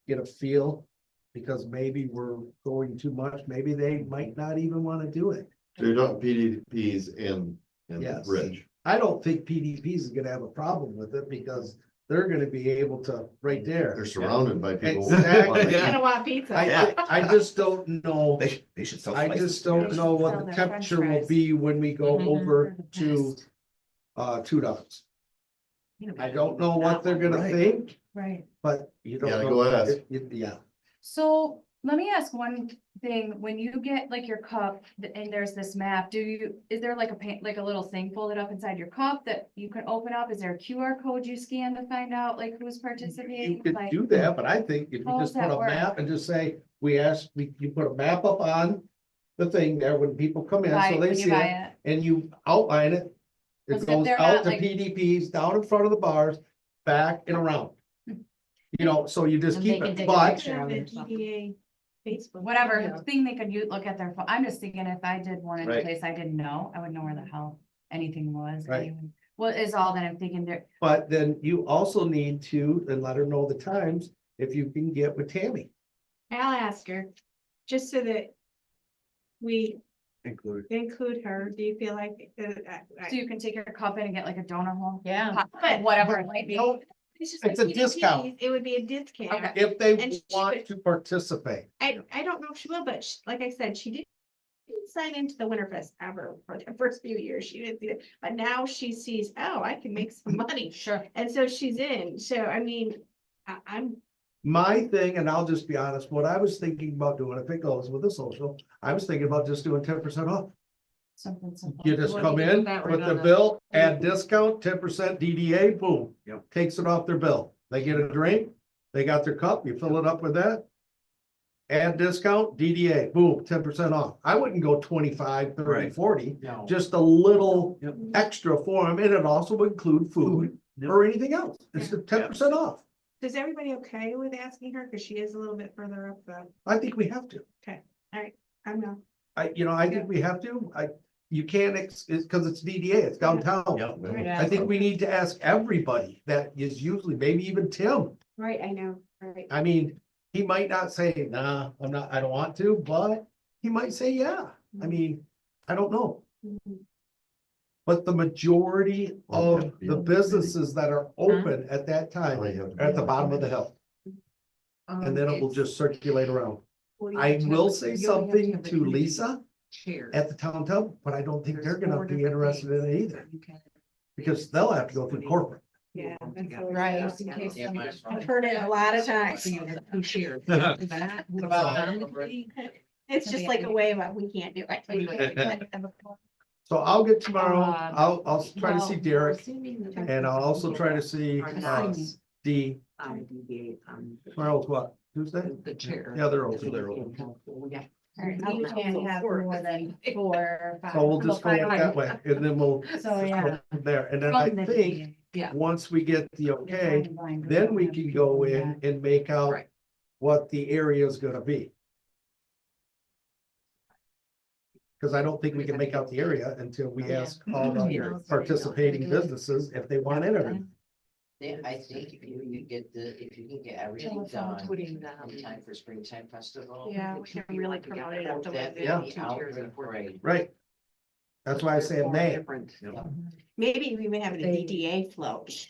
Get a feel, because maybe we're going too much. Maybe they might not even want to do it. So you're talking PDPs and Yes. Ridge. I don't think PDPs is gonna have a problem with it because they're gonna be able to, right there. They're surrounded by people. Exactly. You're Yeah. gonna want pizza. I just don't know. They should sell. I slices, just to be don't honest. know what Sell the their temperature french will fries. be when we go Mhm. over They're the to best. $2. I don't know what they're gonna Right. think, Right. but you don't Yeah, know. go ahead. Yeah, So let me ask one thing, when you get like your cup and there's this map, is there like like a little thing folded up inside your cup that you can open up? Is there a QR code you scan to find out like who's you participating? could Like, do that, but I think if you How just does put that a work? map and just say, you put a map up on the thing there when people come in, buy so it they when you see buy it, it? and you outline it. It 'Cause if goes they're out not, to like- PDPs, down in front of the bars, back and around. You know, so you just And they keep can it, take a but picture. Have a DDA Facebook. Whatever Yeah. thing they could look at their phone. I'm just thinking if I did one in a Right. place I didn't know, I would know where the hell anything was. Right. anyway. What is all that I'm thinking there? But then you also need to, and let her know the times, if you can get with Tammy. I'll ask her, just so that we Include. include her. Do you feel like? So you can take your cup in and get like a donut hole? Yeah. But- Whatever it might be. Just It's like a discount. PDPs, It would be a discount. Okay. If they And she want would- to participate. I don't know if she will, but like I said, she didn't sign into the Winterfest ever for the first few years. She didn't see it, but now she sees, oh, I can make some money. Sure. And so she's in. So I mean, I'm, My thing, and I'll just be honest, what I was thinking about doing, if it goes with the social, I was thinking about just doing 10% off. Something simple. You just Well, come you can in put that right with the on the- bill, add discount, 10% DDA, boom. Yep. Takes it off their bill. They get a drink, they got their cup, you fill it up with that. Add discount, DDA, boom, 10% off. I wouldn't go 25, 30, Right. 40, No. just a little Yep. extra for them, and it also would include food Yep. or anything else. It's the 10% off. is everybody okay with asking her? Cause she is a little bit further up the, I think we have to. I'm not. I think we have to. You can't, it's because it's DDA, it's downtown. Yep. Yeah. I think we need to ask everybody that is usually, maybe even Tim. Right, I know, right. I mean, he might not say, nah, I don't want to, but he might say, yeah. I mean, I don't know. Mhm. But the majority of the businesses that are open at that time are at the bottom of the hill, and then it will just circulate around. I will say something to Lisa Cheers. at the town tub, but I don't think they're There's gonna four be different interested in it things either, you can- because they'll have to go through corporate. Yeah. Right, just in case Yeah, somebody- mine's I've heard it a lot of So times. you have two cheers. What That- It's just like a way of, we can't do it. So I'll get tomorrow, Um, I'll try to see Derek, and I'll also try to see, Dee, DBA, tomorrow's what, Tuesday? the chair. Yeah, they're open, they're open. Yeah. You can't have more than 4 or 5. So we'll just go Well, that way, and then we'll. So, yeah. From there, and then I From the think, DDA. Yeah. once we get the okay, Timeline goes then we on. can go in and make out Right. what the area is gonna be. Cause I don't think we can make out the area until we ask all Yeah. the participating businesses if they want in or not. Yeah, I think if you get if you can get everything done Putting them. in time for springtime festival. Yeah, we can really promote it at the That way. Yeah. would be out there great. Right. That's why I said May. Different. Maybe we may have a They- DDA float.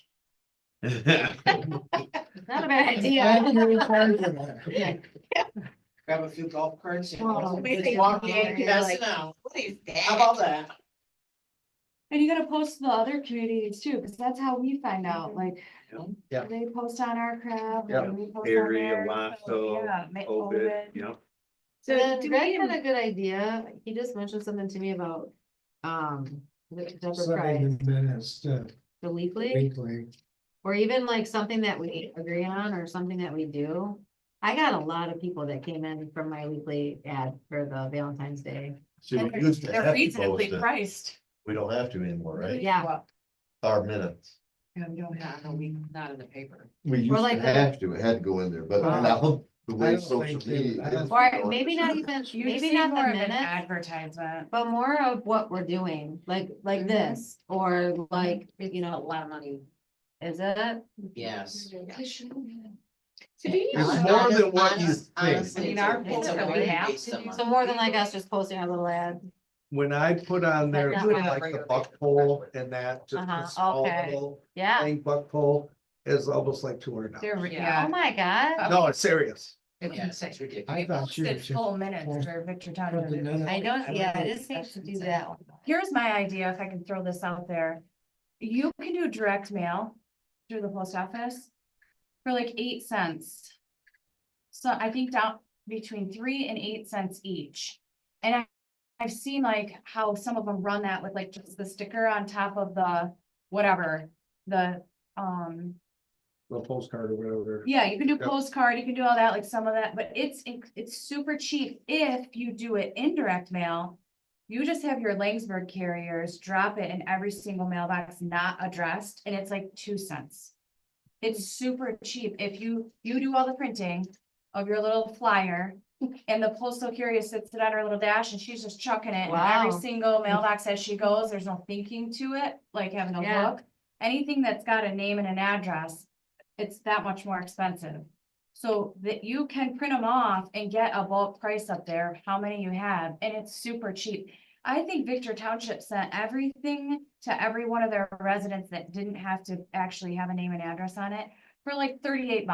Not a bad I'm idea. really fine with that. Grab a few golf carts and Oh, just walk in, yeah, pass like- it out. What is How about that? And you gotta post to the other communities too, because that's how we find out, like. Yeah. They post on our crap. Yeah. and we post on Area, theirs, so, Lasso, yeah, Ovid, you know. So Then do Greg we, had a good idea. He just mentioned something to me about, the Deborah Price, Sending the minutes to the weekly, weekly. or even like something that we agree on or something that we do. I got a lot of people that came in from my weekly ad for the Valentine's Day. See, And we used to they're have to reasonably post it. priced. We don't have to anymore, right? Yeah, Our minutes. And we don't have, not in the paper. We used to like the- have to, it had to go in there, but Wow. now the I way don't social think they- media I don't is. or maybe not even, You maybe see not more the of an minutes, advertisement. but more of what we're doing, like this, or like, you A know, lot of money. is it? Yes. so do you? It's more than what you think. Honestly, I mean, it's our a- it's posts a that we great have base to of do- money. So more than like us just posting our little ad. When I put on there, Not like the buck pole and that, just Uh-huh, a small okay. little Yeah. thing, buck pole is almost like $200. They're, Oh yeah. my God. No, it's serious. It's Yes, insane. it's ridiculous. I thought you were Posted just. full minutes for Victor Township. Something that- I don't, yeah, I just hate to do that. Here's my idea, if I can throw this out there. You can do direct mail through the post office for like 8 cents. So I think down between 3 and 8 cents each. And I've seen like how some of them run that with like just the sticker on top of the whatever, the, The postcard or whatever. yeah, you can do Yep. postcard, you can do all that, like some of that, but it's super cheap if you do it in direct mail. You just have your Laingsburg carriers drop it in every single mailbox not addressed, and it's like 2 cents. It's super cheap if you do all the printing of your little flyer. And the postal carrier sits it on her little dash and she's just chucking it in every Wow. single mailbox as she goes. There's no thinking to it, like having a Yeah. look. Anything that's got a name and an address, it's that much more expensive. So that you can print them off and get a bulk price up there, how many you have, and it's super cheap. I think Victor Township sent everything to every one of their residents that didn't have to actually have a name and address on it for like $38.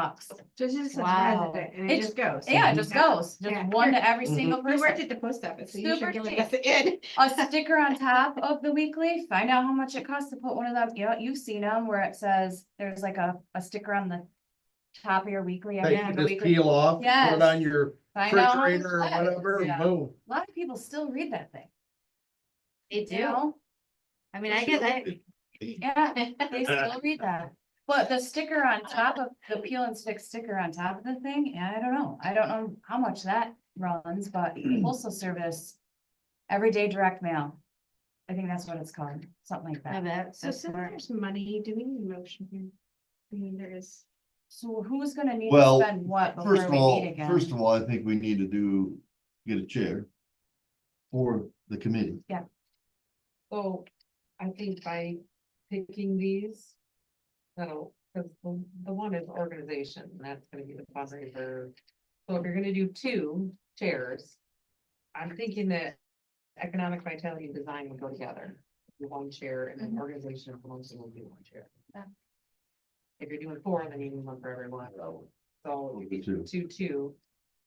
Just as a Wow. resident, and it It's- just goes. Yeah, it just goes, just Yeah. one to every Mhm. single We worked person. at the post office, so you Super should give cheap. us in. A sticker on top of the weekly, find out how much it costs to put one of them, you know, you've seen them where it says, there's like a sticker on the top of your weekly. That every you single just weekly. peel off, put Yes. it on your Find out how much refrigerator or that is. whatever, and Yeah. boom. A lot of people still read that thing, They you do. know? I mean, I get that. Yeah, they still read that. But the sticker on top of, the peel and stick sticker on top of the thing, yeah, I don't know. I don't know how much that runs, but the postal service, everyday direct mail. I think that's what it's called, something like I that. bet. So That's since smart. there's money, do we need a motion here? I mean, there is. So who's gonna need to Well, spend what First before of we all, meet again? I think we need to get a chair for the committee. So I think by picking these, that'll, because the one is organization, and that's gonna be the fundraiser. So if you're gonna do 2 chairs, I'm thinking that economic vitality and design would go together. Do 1 chair and then organization and promotion will do 1 chair. Yeah. If you're doing 4, then you need 1 for everyone. So if you Two. do 2,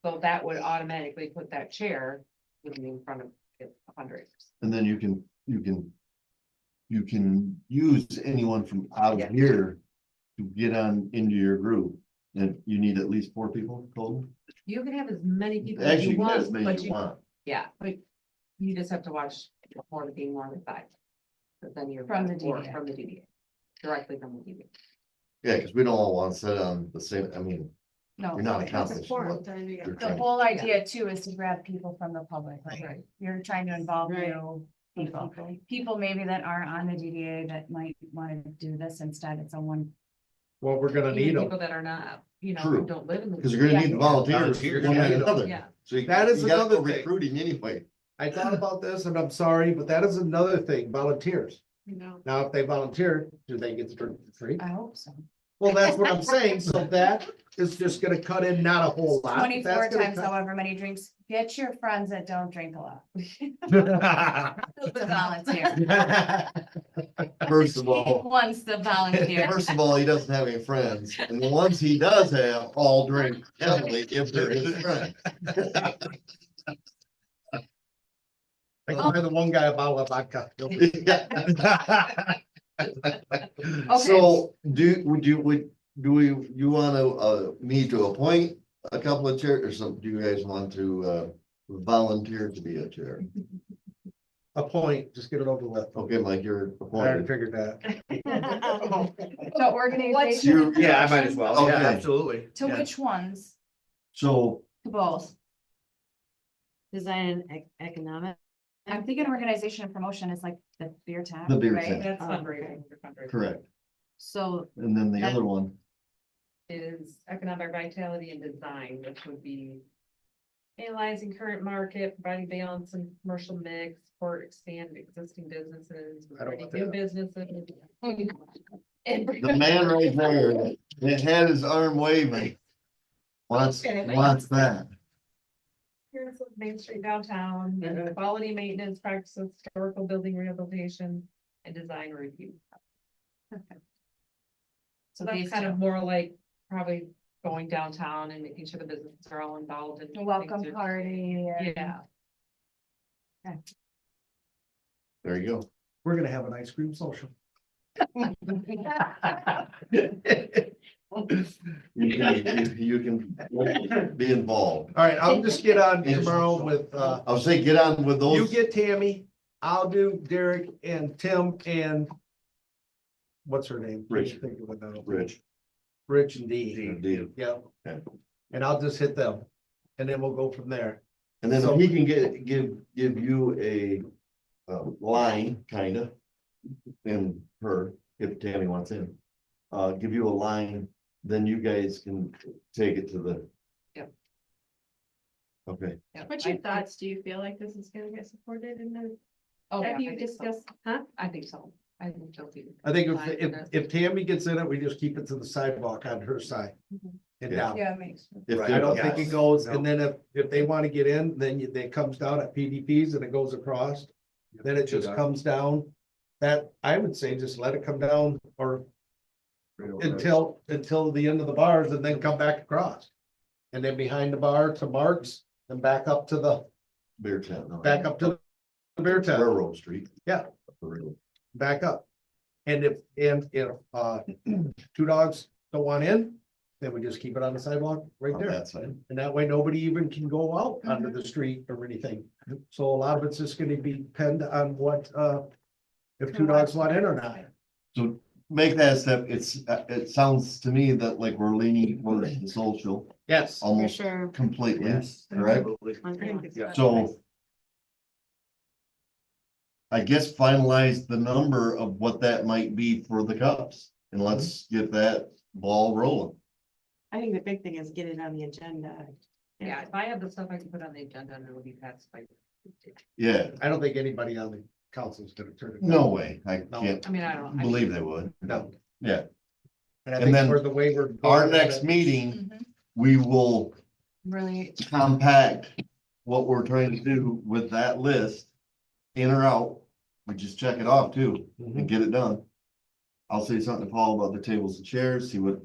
so that would automatically put that chair would be in front of the fundraisers. And then you can use anyone from out Yeah. here to get on into your group. And you need at least 4 people total. You can have as many people as Actually, you you can have as want, many but as you you, want. yeah, but you just have to watch more to being more than 5. But then you're. From the or DDA. From the DDA, directly from the DDA. Yeah, because we don't all want to sit on the same, I mean, No. You're not a That's a council. forum, then you You're got- The trying- whole idea too is to grab people from the public, Right. right? You're trying to involve Right. new people. People maybe that aren't on the DDA that might want to do this instead. It's a one. Well, we're gonna need Even them. people that are not, you know, True. who don't live in the. Because you're gonna need the volunteers, Volunteers, one way or yeah. another. Yeah. So you That is you gotta go another thing. recruiting anyway. I thought about this and I'm sorry, but that is another thing, volunteers. You know, Now, if they volunteer, do they get to drink for free? I hope so. Well, that's what I'm saying. So that is just gonna cut in not a whole lot. but 24 that's gonna times cut- however many drinks. Get your friends that don't drink a lot. The volunteer. First of all, Once the volunteer. first of all, he doesn't have any friends, and the ones he does have all drink heavily if they're his friends. I can buy the one guy a bottle of vodka. So you wanna, me to appoint a couple of chairs or something? Do you guys want to, volunteer to be a chair? A point, just get it over with. Okay, Mike, you're I already appointed. figured that. The organization. You- Yeah, I might as well. Yeah, Okay. absolutely. To Yeah. which ones? So, To both. Design and economic. I'm thinking organization and promotion is like the beer tap. The beer right? tap. That's Oh, fundraising. Fundraising correct. So And then the That- other one, Is economic vitality and design, which would be analyzing current market, providing balance and commercial mix, or expand existing businesses, I don't providing want new that. businesses. the man right there, that had his arm waving. Wants that. Here's Main Street downtown, and quality maintenance practices, historical building rehabilitation, and design review. So that's these kind two. of more like probably going downtown and making sure the businesses are all involved in. The welcome party. and- Yeah. There you go. We're gonna have an ice cream social. You can be involved. All right, I'll just get on tomorrow with, I'll say get on with you those. get Tammy, I'll do Derek and Tim and what's her name? Rich. Think of it now. Rich. Rich and Dee. Indeed. Yep. Okay. And I'll just hit them. And then we'll go from there. And then So- if he can give you a line, kinda, and her, if Tammy wants in, give you a line, then you guys can take it to the. Yep. Okay, Yeah, What's your thoughts? Do you feel like this is gonna get supported in the, Oh, yeah, have I you think so. discussed, huh? I think so. I think so too. I think if Tammy gets in it, we just keep it to the sidewalk on her side. And Yeah. down. Yeah, it makes. sense. if Right. I they're- don't think it goes, No. and then if they wanna get in, then it comes down at PDPs and it goes across. Then it just comes down. That, I would say, just let it come down or until the end of the bars and then come back across. And then behind the bar to Mark's and back up to the, Beer tent. no. back up to the beer tent, Railroad Street. Yeah. Railroad. back up. And if two dogs don't want in, then we just keep it on the sidewalk right On there. that side. And that way, nobody even can go out onto the street or anything. So a lot of it's just gonna be depend on what, if two dogs want in or not. So make that a step. It sounds to me that like we're leaning towards the social Yes. for almost sure. completely, Yes. correct? Absolutely. Yeah. So. I guess finalize the number of what that might be for the cups and let's get that ball rolling. I think the big thing is get it on the agenda. Yeah, if I have the stuff I can put on the agenda and it'll be passed by. Yeah, I don't think anybody on the council is gonna turn it. down. no way. I No. can't I mean, I don't. I believe they would. No. Yeah, And I And think then for the way we're. our going, next meeting, Mhm. we will Really, compact what we're trying to do with that list. In or out, we just check it off too Mhm. and get it done. I'll say something to Paul about the tables and chairs, see what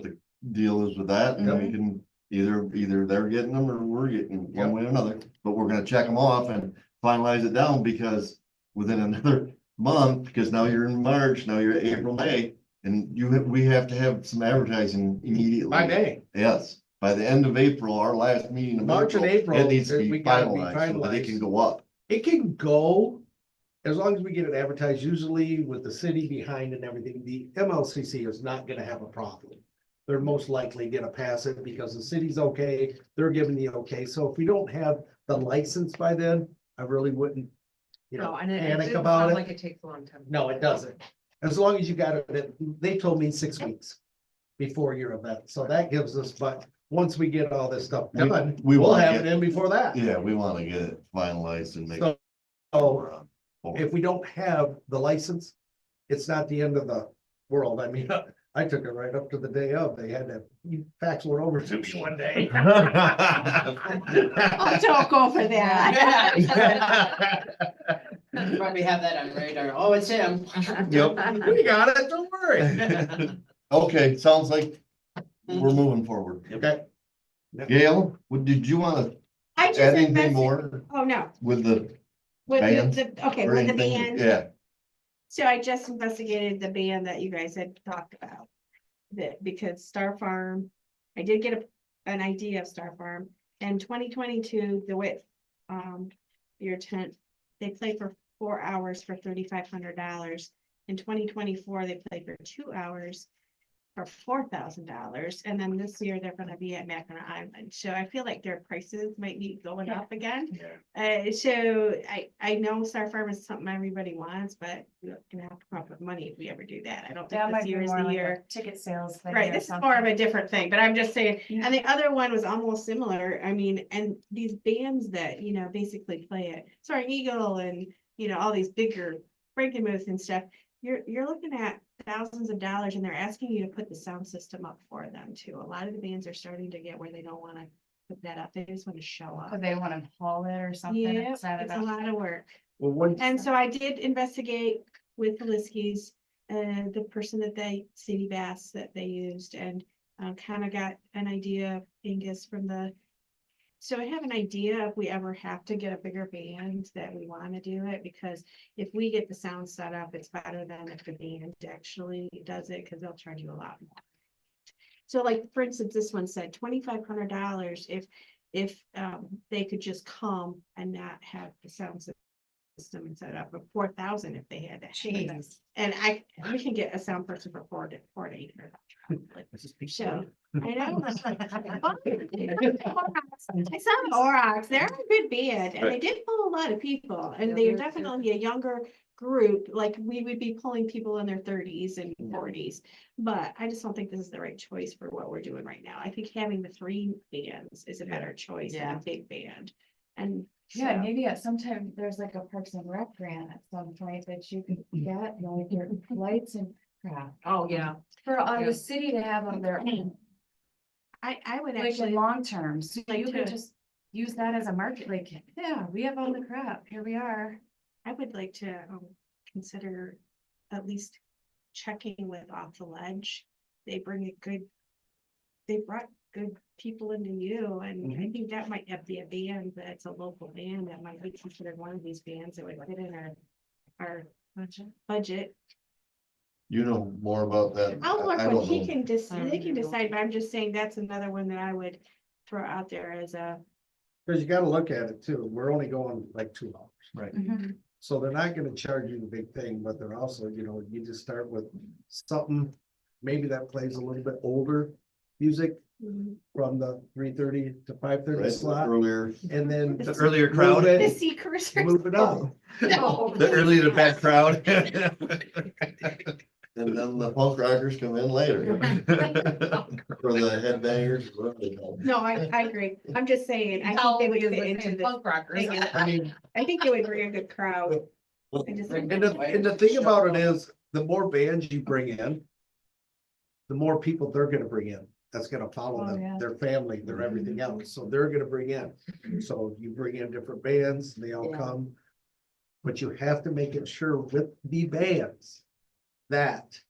the deal is with that, and then we can either they're getting them or we're getting one Yep. way or another. But we're gonna check them off and finalize it down because within another month, because now you're in March, now you're April, May. And we have to have some advertising immediately. By May, Yes, by the end of April, our last meeting. of March and April, It needs to we be gotta be finalized so that it can finalized. go up. it can go. As long as we get it advertised, usually with the city behind and everything, the MLCC is not gonna have a problem. they're most likely gonna pass it because the city's okay, they're giving the okay. So if we don't have the license by then, I really wouldn't, you know, No, and it panic didn't about sound it. like it takes a long time. No, it doesn't. As long as you got it, they told me 6 weeks before your event. So that gives us, but once we get all this stuff done, we we'll wanna have get- it in before that. Yeah, we wanna get it finalized and make. So- we're on board. If we don't have the license, it's not the end of the world. I mean, I took it right up to the day of. They had to fax one over to me one day. Oh, don't go for that. Probably have that on radar. Oh, it's him. Yep. We got it, don't worry. Okay, sounds like we're moving forward. Okay. Gail, did you wanna I just add anything invested, more oh, no, with the with Bands okay, or with the anything? band. Yeah, So I just investigated the band that you guys had talked about. That because Star Farm, I did get an idea of Star Farm. In 2022, the width, your tent, they play for 4 hours for $3,500. In 2024, they play for 2 hours for $4,000. And then this year they're gonna be at Mackinac Island. So I feel like their prices might be going up again. So I know Star Farm is something everybody wants, but we're gonna have to come up with money if we ever do that. I don't think That might this be year is more the like year. a ticket sales thing. Right, or this is more of something. a different thing, but I'm just saying, Yeah. and the other one was almost similar. I mean, and these bands that, you know, basically play it, Soaring Eagle and, you know, all these bigger Frankenmuth and stuff. You're looking at thousands of dollars and they're asking you to put the sound system up for them too. A lot of the bands are starting to get where they don't wanna put that up. They just wanna show up. Or they want to haul it or something. Yeah, and set it it's a up. lot of work. Well, one, And so I did investigate with the Liskies, the person that City Bass that they used and kind of got an idea of Angus from so I have an idea if we ever have to get a bigger band that we want to do it, because if we get the sound set up, it's better than if the band actually does it, because they'll charge you a lot more. So like, for instance, this one said $2,500 if they could just come and not have the sound system and set it up, but 4,000 if they had that. Jeez. And we can get a sound person for four to eight. So, I know. I saw the Aurochs, they're a good band, and they did pull a lot of people, and Yeah, they're they're definitely a younger group, like we would be pulling people in their 30s and 40s. But I just don't think this is the right choice for what we're doing right now. I think having the 3 bands is a better choice than Yeah. a big band. And Yeah, so- maybe at some time there's like a Parks and Rec grant at some point that you could get, you know, like your lights and crap. Oh, yeah. For Yeah. the city to have on their own, I would like in actually, long term, so like you could to- just use that as a market, like, yeah, we have all the crap, here we are. I would like to consider at least checking with Off the Ledge. They brought good people into you, and I think that might have be a band that's a local band that might be considered one of these bands that would fit in our budget. you know more about that. I'll work I with, don't he know. can just, I don't they can know. decide, but I'm just saying that's another one that I would throw out there as a. because you gotta look at it too. We're only going like 2 hours. Right. So they're not gonna charge you the big thing, but they're also, you know, you just start with something, maybe that plays a little bit older music from the 3:30 to 5:30 Right, slot, earlier, and then. The earlier move crowd. The it- sea cruisers. Move it up. The early to bad crowd. and then the punk rockers come in later. For the headbangers, whatever they call them. No, I agree. I'm just saying, I think they would fit into the, Punk rockers. I mean, I think it would bring a good crowd. I just think and the thing about it is, the more bands you bring in, the more people they're gonna bring in. That's gonna follow Oh, them, yeah. their family, their everything else. So they're gonna bring in. So you bring in different bands, they all Yeah. come. But you have to make it sure with the bands that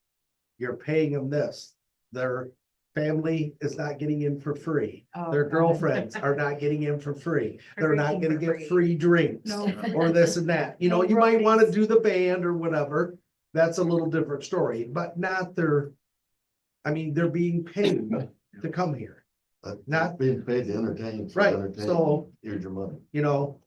you're paying them this. Their family is not getting in for free. Oh, Their God. girlfriends are not getting in for free. They're not Everything gonna for get free. free drinks No. or this and that. You know, No you might wanna roadies. do the band or whatever. That's a little different story, but not their. I mean, they're being paid to come here, But Not- being paid to entertain. right? entertain, So, here's your money. you know,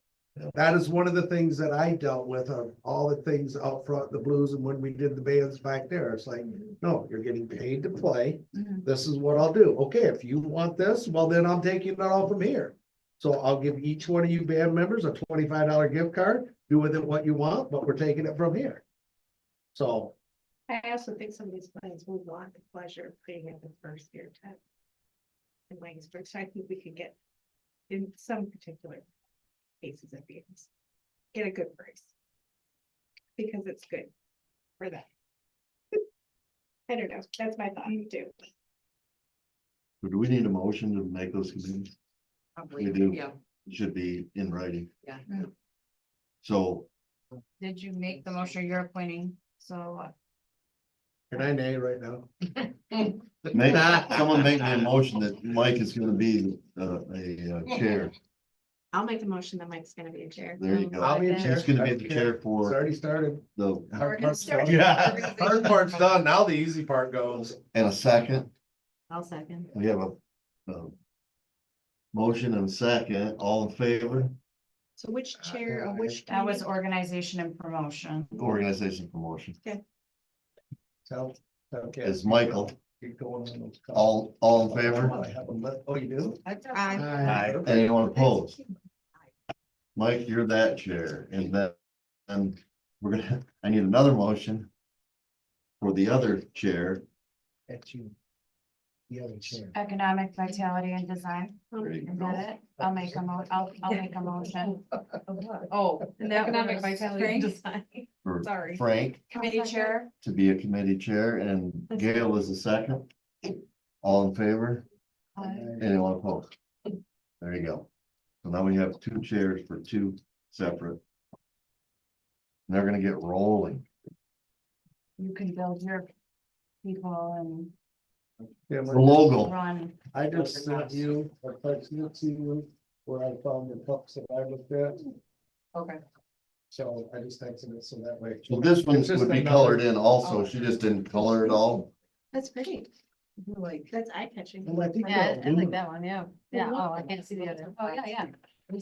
That is one of the things that I dealt with, of all the things out front, the blues, and when we did the bands back there, it's like, no, you're getting paid to play. Mhm. This is what I'll do. Okay, if you want this, well, then I'm taking it all from here. So I'll give each one of you band members a $25 gift card, do with it what you want, but we're taking it from here. So, I also think some of these plans will want the pleasure of putting in the first year tent. In Laingsburg, so I think we could get in some particular cases of beings, get a good price. Because it's good for them. I don't know, that's my thought too. Do we need a motion to make those committees? Probably, We do. yeah, It should be in writing. yeah. So Did you make the motion you're appointing? So can I nay right now? make, someone make me a motion that Mike is gonna be a chair. I'll make a motion that Mike's gonna be a chair. There you go. I'll be a chair. He's gonna be the chair It's for already started. the, Hard part's start. done. Yeah, hard part's done. Now the easy part goes. and a second. I'll second. We have a motion and a second. All in favor? So which chair or which? that was committee? organization and promotion. Organization promotion So, okay. is Michael. Keep going on those. All in favor? Oh, you do? Aye. Anyone opposed? Mike, you're that chair, and then, and I need another motion for the other chair. That's you. The other chair. Economic vitality and design. There you Is go. that it? I'll make a motion. Oh, That economic was vitality Frank. design. For Sorry. Frank Committee chair. to be a committee chair, and Gail is the second. All in favor? Anyone opposed? There you go. So now we have two chairs for two separate. And they're gonna get rolling. You can build your people and The logo. run. I just sent you, I texted it to you, where I found the cups that I looked at, Okay. so I just texted it so that way. So this one It's just would be another- colored in also. She just didn't color it all. That's pretty, Like, that's eye catching. And I think Yeah, they're I like aluminum. that one, yeah. Yeah, oh, I can't see the other. Oh, yeah, yeah.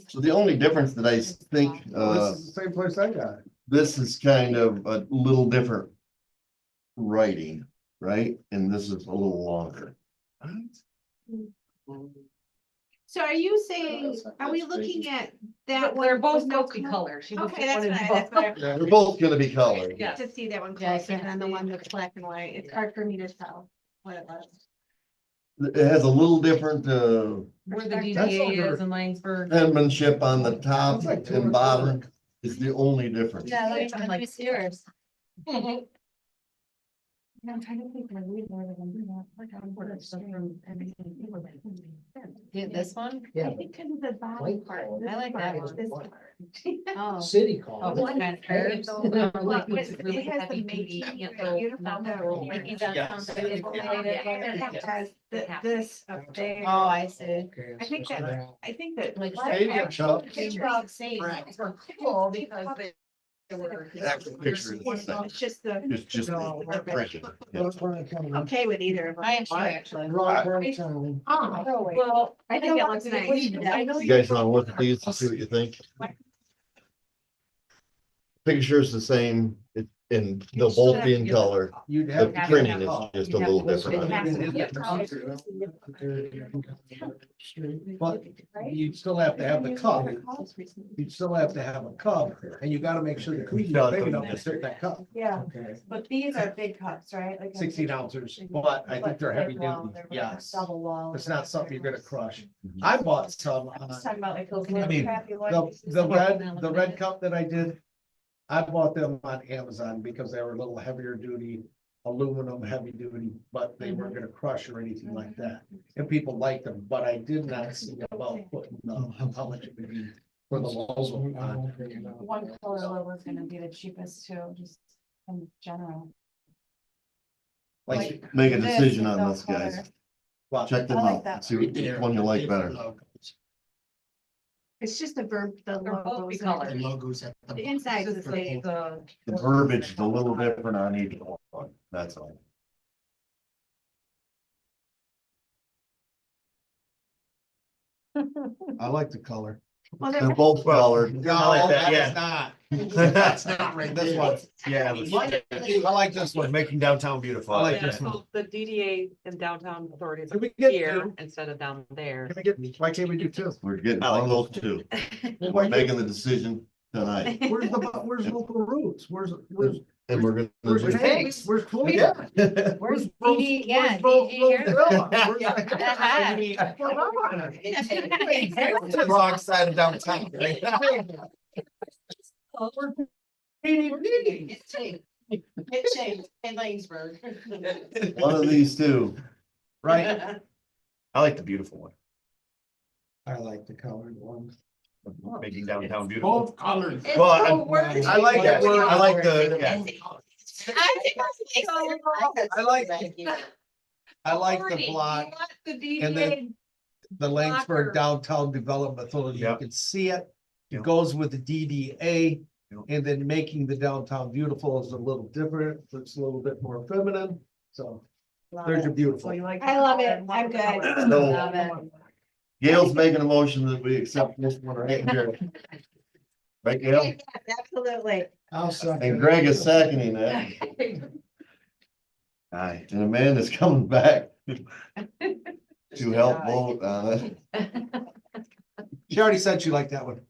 So the only difference that I think, This is the same place I got it. this is kind of a little different writing, right? And this is a little longer. So are you saying, are we looking at that one? they're both with no supposed to be color? colored. She just Okay, that's wanted fine, both. that's fine. They're both gonna be colored. Yeah. To see that one Yeah, I closer can't than the see. one that's black and white, it's hard for me to tell what it was. It has a little different Where the That's DDA over. is in Laingsburg. penmanship on the top and bottom is the only difference. Yeah, let me see yours. I'm trying to think. Of Yeah, this one? Yeah. I think kind of the bottom part. this I like that part, one. this part. Oh. City Oh, call. this kind of curves. Like, It it's really has the heavy making, duty, you the know, beautiful, not the- roll. it does does sound something good. related, and it has this up there. Oh, I see. Okay. I think that, I think that like. Stadium shop. Are cool because they. Actual picture is the same. It's just the, It's just No. printed. Yeah. Those weren't coming. okay with either of them. I am sure, actually. Wrong part of town. Well, I think it looks nice. I know You guys wanna look at these and see what you think? Picture's the same, and they'll both be in color. You'd The have. to printing get is a just a little different. But you'd still have to have the cup. You'd still have to have a cup, and you gotta make sure the cookie is big enough to fit that cup. Yeah, Okay. but these are big cups, right? Like 16 ounces, but I think they're heavy duty, yes. Double wall. It's not something you're gonna crush. I bought some, I'm just talking about like those I mean, crappy the, ones. the red cup that I did. I bought them on Amazon because they were a little heavier duty, aluminum heavy duty, but they weren't gonna crush or anything like that. And people liked them, but I did not see about putting, how much it would be for the logo on. One color logo is gonna be the cheapest too, just in general. Like, Make a This decision is on no this, guys. color. well, Check them I like out, that and see which one you like better. It's just the verb, the They're both logos. be and colored. The logos at The inside is Just the the, same. the. The verbiage is a little different on each one, that's all. I like the color. Well, They're both colored. I like that, yeah. not. That's not right, this one. Yeah. I like this one. Making downtown beautiful. I like Yeah, this one. so the DDA and downtown authorities Can are we get here two? instead of down there. Can we get, why can't we do two? We're getting I like one of those two. We're making the decision tonight. Where's local roots? Where's And we're Where's gonna. Hanks? Where's Chloe? Yeah. Where's Rose- DD? Yeah, where's DD here. Rose- The wrong side of downtown. It changed in Laingsburg. One of these two. Right? I like the beautiful one, I like the colored one. making downtown beautiful. Both colors. Well, I like that, I like the, yeah. I like the block, and then the Laingsburg Downtown Development Authority. You Yep. can see it. It Yep. goes with the DDA. Yep. And then making the downtown beautiful is a little different. It's a little bit more feminine. So there's your beautiful. So you like. I love it. I'm good. Love it. Gail's making a motion that we accept this one right here. Right, Gail? Absolutely. I'll suck. And Greg is seconding it. Aye, and Amanda's coming back to help vote on it. She already said she liked that one.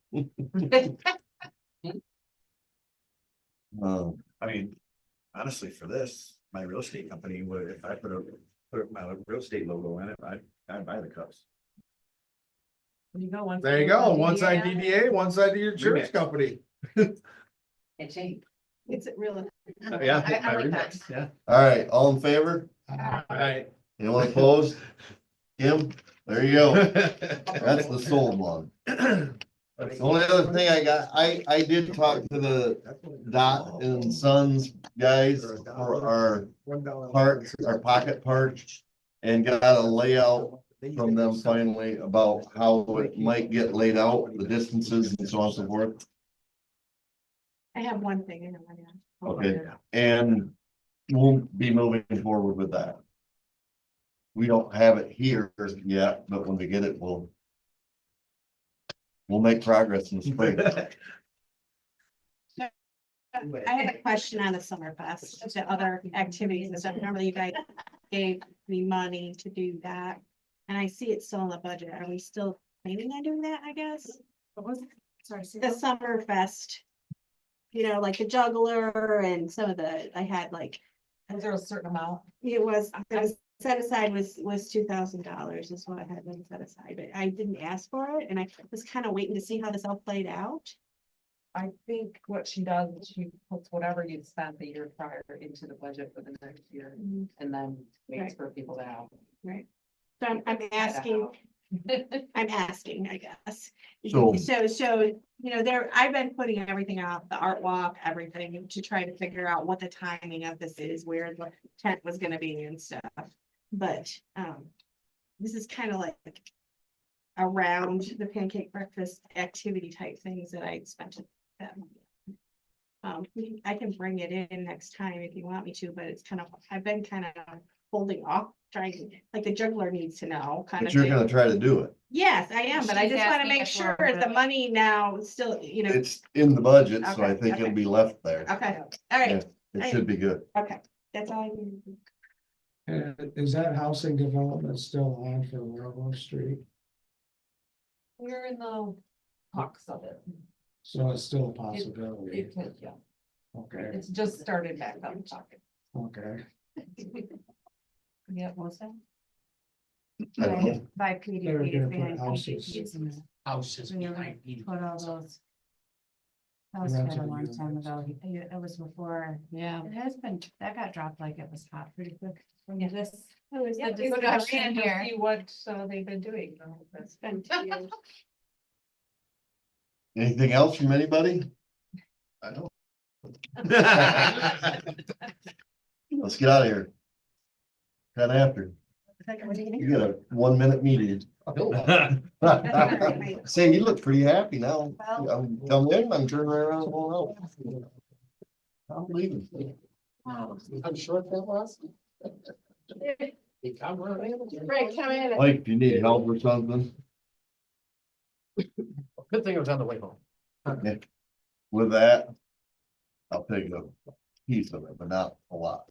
I mean, honestly, for this, my real estate company would, if I put my real estate logo in it, I'd buy the cups. You go one. There you go. One side DDA, one side of your insurance Remix. company. It changed. It's really. Yeah. I like my that. remix, Yeah. All right, all in favor? Right. Anyone opposed? Kim, there you go. That's the sold one. The only other thing I got, I did talk to the Dot and Sons guys for our park, our pocket park. And got a layout from them finally about how it might get laid out, the distances and so on and so forth. I have one thing. I know, I know. Okay, and we'll be moving forward with that. We don't have it here yet, but when we get it, we'll make progress in the spring. I have a question on the Summerfest, the other activities and stuff. Remember you guys gave me money to do that. And I see it's still in the budget. Are we still planning on doing that, I guess? What was it? Sorry. say The that? Summerfest. You know, like the juggler and some of the, I had like, Was there a certain amount? it was set aside was $2,000 is what I had been set aside, but I didn't ask for it and I was kind of waiting to see how this all played out. I think what she does, is she puts whatever you spent the year prior into the budget for the next year and then waits Right. for people to have. Right. So I'm asking, I guess. So- So, you know, I've been putting everything out, the art walk, everything to try to figure out what the timing of this is, where the tent was gonna be and stuff. But, this is kind of like around the pancake breakfast activity type things that I spent that money on. I can bring it in next time if you want me to, but it's kind of, I've been kind of holding off, trying, like the juggler needs to know kind But of you're thing. gonna try to do it. Yes, I am, but I She's just want to asking make if sure we're the good. money now still, you know, It's in the budget, so I Okay, think it'll okay. be left there. okay, all right, It should be good. okay, that's all I need. And is that housing development still on for Railroad Street? We're in the talks of it. So it's still a possibility. It could, yeah. Okay, It's just started back up talking. okay. Yeah, what's that? I don't know. By They were PDP. gonna behind put houses. PDPs and Houses we behind me. Put all those. That was Rental quite a long time units. ago. It was before, Yeah. it has been, that got dropped like it was hot pretty quick. From this, Oh, is Yeah, that we would discussion? have ran here. See what they've been doing. It's been 2 years. Anything else from anybody? I don't. Let's get out of here. 10 after. You got a 1-minute meeting. Say, you look pretty happy now. I'm coming in, I'm turning around and going out. I'm leaving. I'm sure that was. Right, come in. Mike, if you need help or something. Good thing it was on the way home. With that, I'll take a piece of it, but not a lot.